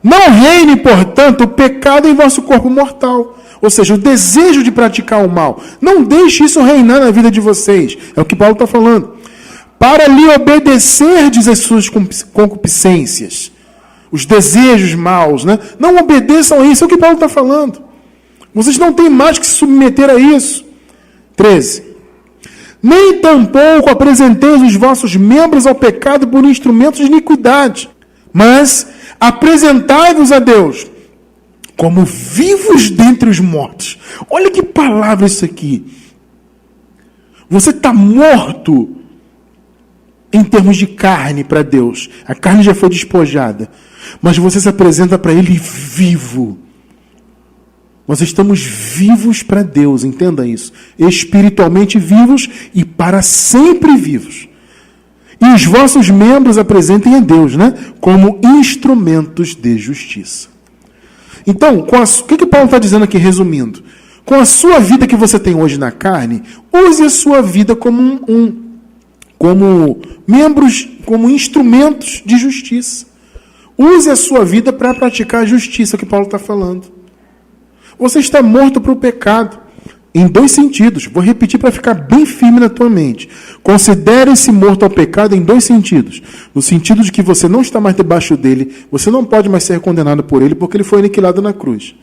[SPEAKER 1] Não reine, portanto, o pecado em vosso corpo mortal. Ou seja, o desejo de praticar o mal. Não deixe isso reinar na vida de vocês. É o que Paulo está falando. Para lhe obedecerdes as suas concupiscências, os desejos maus, né? Não obedeçam a isso, é o que Paulo está falando. Vocês não têm mais que se submeter a isso. 13. Nem tampouco apresenteis os vossos membros ao pecado por instrumentos de iniquidade, mas apresentai-vos a Deus como vivos dentre os mortos. Olha que palavra isso aqui. Você está morto em termos de carne para Deus. A carne já foi despojada. Mas você se apresenta para Ele vivo. Nós estamos vivos para Deus, entenda isso. Espiritualmente vivos e para sempre vivos. E os vossos membros apresentem a Deus, né? Como instrumentos de justiça. Então, o que Paulo está dizendo aqui, resumindo? Com a sua vida que você tem hoje na carne, use a sua vida como como membros, como instrumentos de justiça. Use a sua vida para praticar a justiça que Paulo está falando. Você está morto para o pecado, em dois sentidos. Vou repetir para ficar bem firme na tua mente. Considere-se morto ao pecado em dois sentidos. No sentido de que você não está mais debaixo dele, você não pode mais ser condenado por ele, porque ele foi aniquilado na cruz.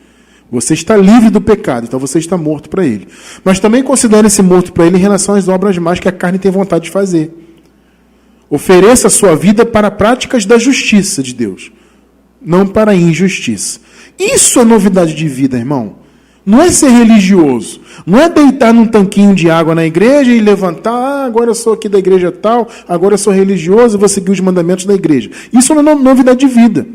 [SPEAKER 1] Você está livre do pecado, então você está morto para ele. Mas também considere-se morto para ele em relação às obras más que a carne tem vontade de fazer. Ofereça a sua vida para práticas da justiça de Deus, não para a injustiça. Isso é novidade de vida, irmão. Não é ser religioso. Não é deitar num tanquinho de água na igreja e levantar, agora eu sou aqui da igreja tal, agora eu sou religioso e vou seguir os mandamentos da igreja. Isso não é novidade de vida.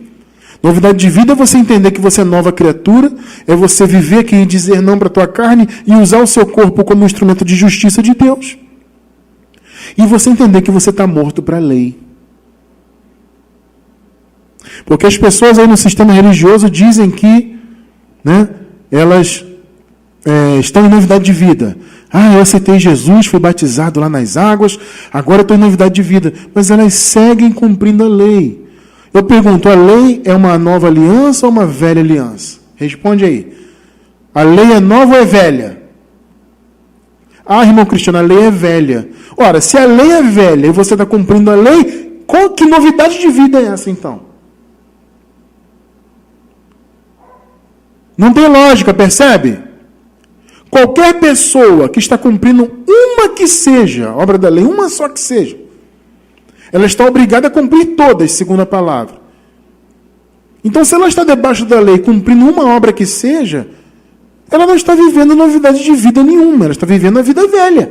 [SPEAKER 1] Novidade de vida é você entender que você é nova criatura, é você viver aqui e dizer não para a tua carne e usar o seu corpo como instrumento de justiça de Deus. E você entender que você está morto para a lei. Porque as pessoas aí no sistema religioso dizem que, né, elas estão em novidade de vida. Ah, eu aceitei Jesus, fui batizado lá nas águas, agora estou em novidade de vida. Mas elas seguem cumprindo a lei. Eu pergunto, a lei é uma nova aliança ou uma velha aliança? Responde aí. A lei é nova ou é velha? Ah, irmão Cristiano, a lei é velha. Ora, se a lei é velha e você está cumprindo a lei, que novidade de vida é essa então? Não tem lógica, percebe? Qualquer pessoa que está cumprindo uma que seja, obra da lei, uma só que seja, ela está obrigada a cumprir todas, segundo a palavra. Então, se ela está debaixo da lei, cumprindo uma obra que seja, ela não está vivendo novidade de vida nenhuma, ela está vivendo a vida velha.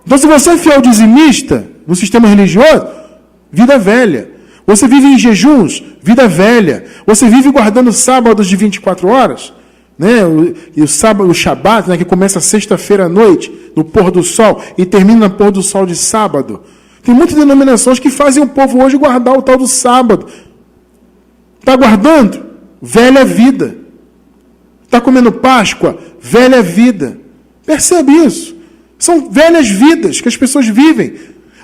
[SPEAKER 1] Então, se você é fiel dizimista no sistema religioso, vida velha. Você vive em jejuns, vida velha. Você vive guardando sábados de 24 horas, né? E o sábado, o Shabat, né, que começa sexta-feira à noite, no pôr do sol, e termina no pôr do sol de sábado. Tem muitas denominações que fazem o povo hoje guardar o tal do sábado. Está guardando? Velha vida. Está comendo Páscoa? Velha vida. Percebe isso? São velhas vidas que as pessoas vivem.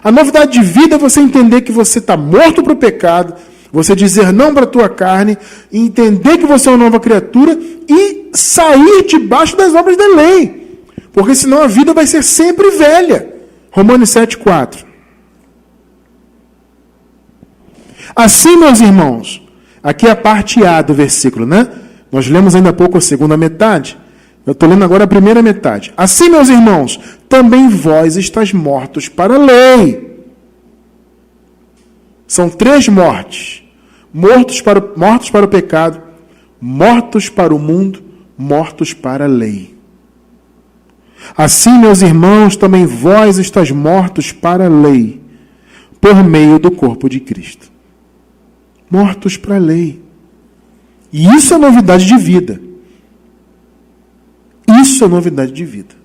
[SPEAKER 1] A novidade de vida é você entender que você está morto para o pecado, você dizer não para a tua carne, entender que você é uma nova criatura e sair debaixo das obras da lei. Porque senão a vida vai ser sempre velha. Romanos 7,4. Assim, meus irmãos, aqui é a parte A do versículo, né? Nós lemos ainda há pouco a segunda metade. Eu estou lendo agora a primeira metade. Assim, meus irmãos, também vós estáis mortos para a lei. São 3 mortes. Mortos para o pecado, mortos para o mundo, mortos para a lei. Assim, meus irmãos, também vós estáis mortos para a lei, por meio do corpo de Cristo. Mortos para a lei. E isso é novidade de vida. Isso é novidade de vida.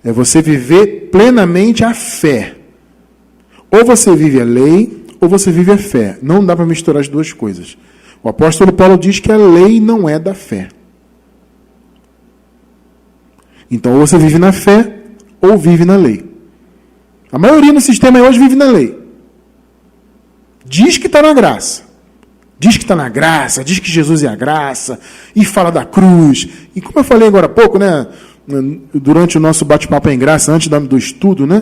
[SPEAKER 1] É você viver plenamente a fé. Ou você vive a lei, ou você vive a fé. Não dá para misturar as duas coisas. O apóstolo Paulo diz que a lei não é da fé. Então, ou você vive na fé, ou vive na lei. A maioria no sistema hoje vive na lei. Diz que está na graça. Diz que está na graça, diz que Jesus é a graça, e fala da cruz. E como eu falei agora há pouco, né, durante o nosso bate-papo em graça, antes do estudo, né,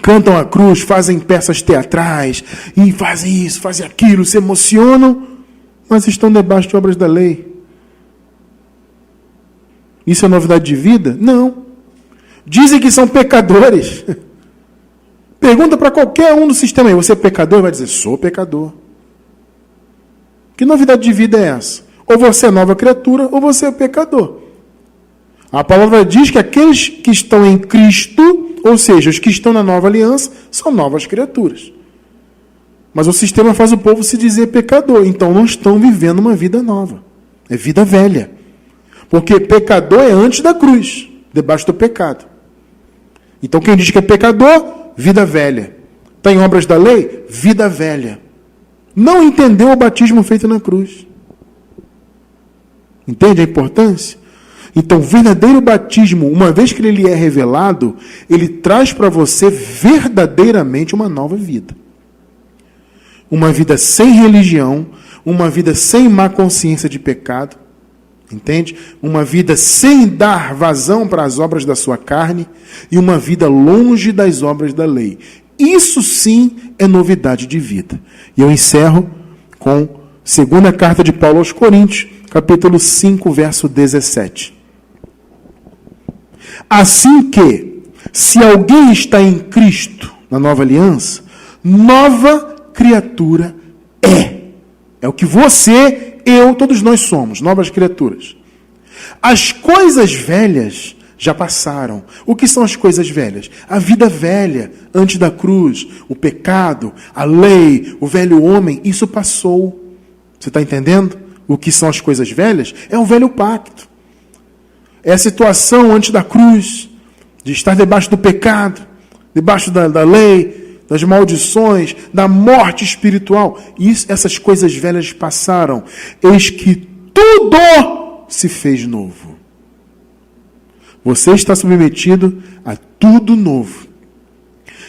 [SPEAKER 1] cantam a cruz, fazem peças teatrais, e fazem isso, fazem aquilo, se emocionam, mas estão debaixo de obras da lei. Isso é novidade de vida? Não. Dizem que são pecadores. Pergunta para qualquer um do sistema aí, você é pecador? Vai dizer, sou pecador. Que novidade de vida é essa? Ou você é nova criatura, ou você é pecador. A palavra diz que aqueles que estão em Cristo, ou seja, os que estão na nova aliança, são novas criaturas. Mas o sistema faz o povo se dizer pecador, então não estão vivendo uma vida nova. É vida velha. Porque pecador é antes da cruz, debaixo do pecado. Então quem diz que é pecador, vida velha. Está em obras da lei, vida velha. Não entendeu o batismo feito na cruz. Entende a importância? Então, o verdadeiro batismo, uma vez que ele é revelado, ele traz para você verdadeiramente uma nova vida. Uma vida sem religião, uma vida sem má consciência de pecado, entende? Uma vida sem dar vazão para as obras da sua carne e uma vida longe das obras da lei. Isso sim é novidade de vida. E eu encerro com a segunda carta de Paulo aos Coríntios, capítulo 5, verso 17. Assim que, se alguém está em Cristo, na nova aliança, nova criatura é. É o que você, eu, todos nós somos, novas criaturas. As coisas velhas já passaram. O que são as coisas velhas? A vida velha, antes da cruz, o pecado, a lei, o velho homem, isso passou. Você está entendendo? O que são as coisas velhas? É o velho pacto. É a situação antes da cruz, de estar debaixo do pecado, debaixo da lei, das maldições, da morte espiritual. Essas coisas velhas passaram. Eis que tudo se fez novo. Você está submetido a tudo novo.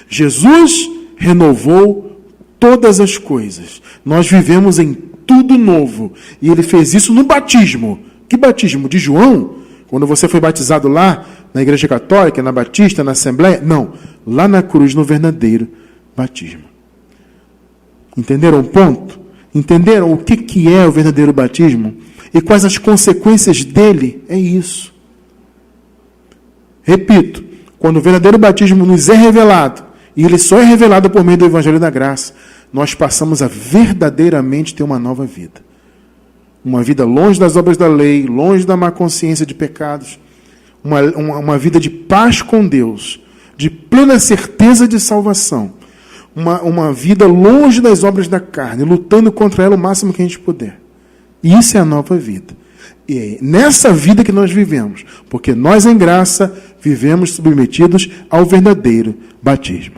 [SPEAKER 1] Jesus renovou todas as coisas. Nós vivemos em tudo novo. E ele fez isso no batismo. Que batismo? De João? Quando você foi batizado lá, na Igreja Católica, na Batista, na Assembleia? Não. Lá na cruz, no verdadeiro batismo. Entenderam o ponto? Entenderam o que é o verdadeiro batismo? E quais as consequências dele? É isso. Repito, quando o verdadeiro batismo nos é revelado, e ele só é revelado por meio do Evangelho da Graça, nós passamos a verdadeiramente ter uma nova vida. Uma vida longe das obras da lei, longe da má consciência de pecados, uma vida de paz com Deus, de plena certeza de salvação, uma vida longe das obras da carne, lutando contra ela o máximo que a gente puder. E isso é a nova vida. E é nessa vida que nós vivemos, porque nós em graça vivemos submetidos ao verdadeiro batismo.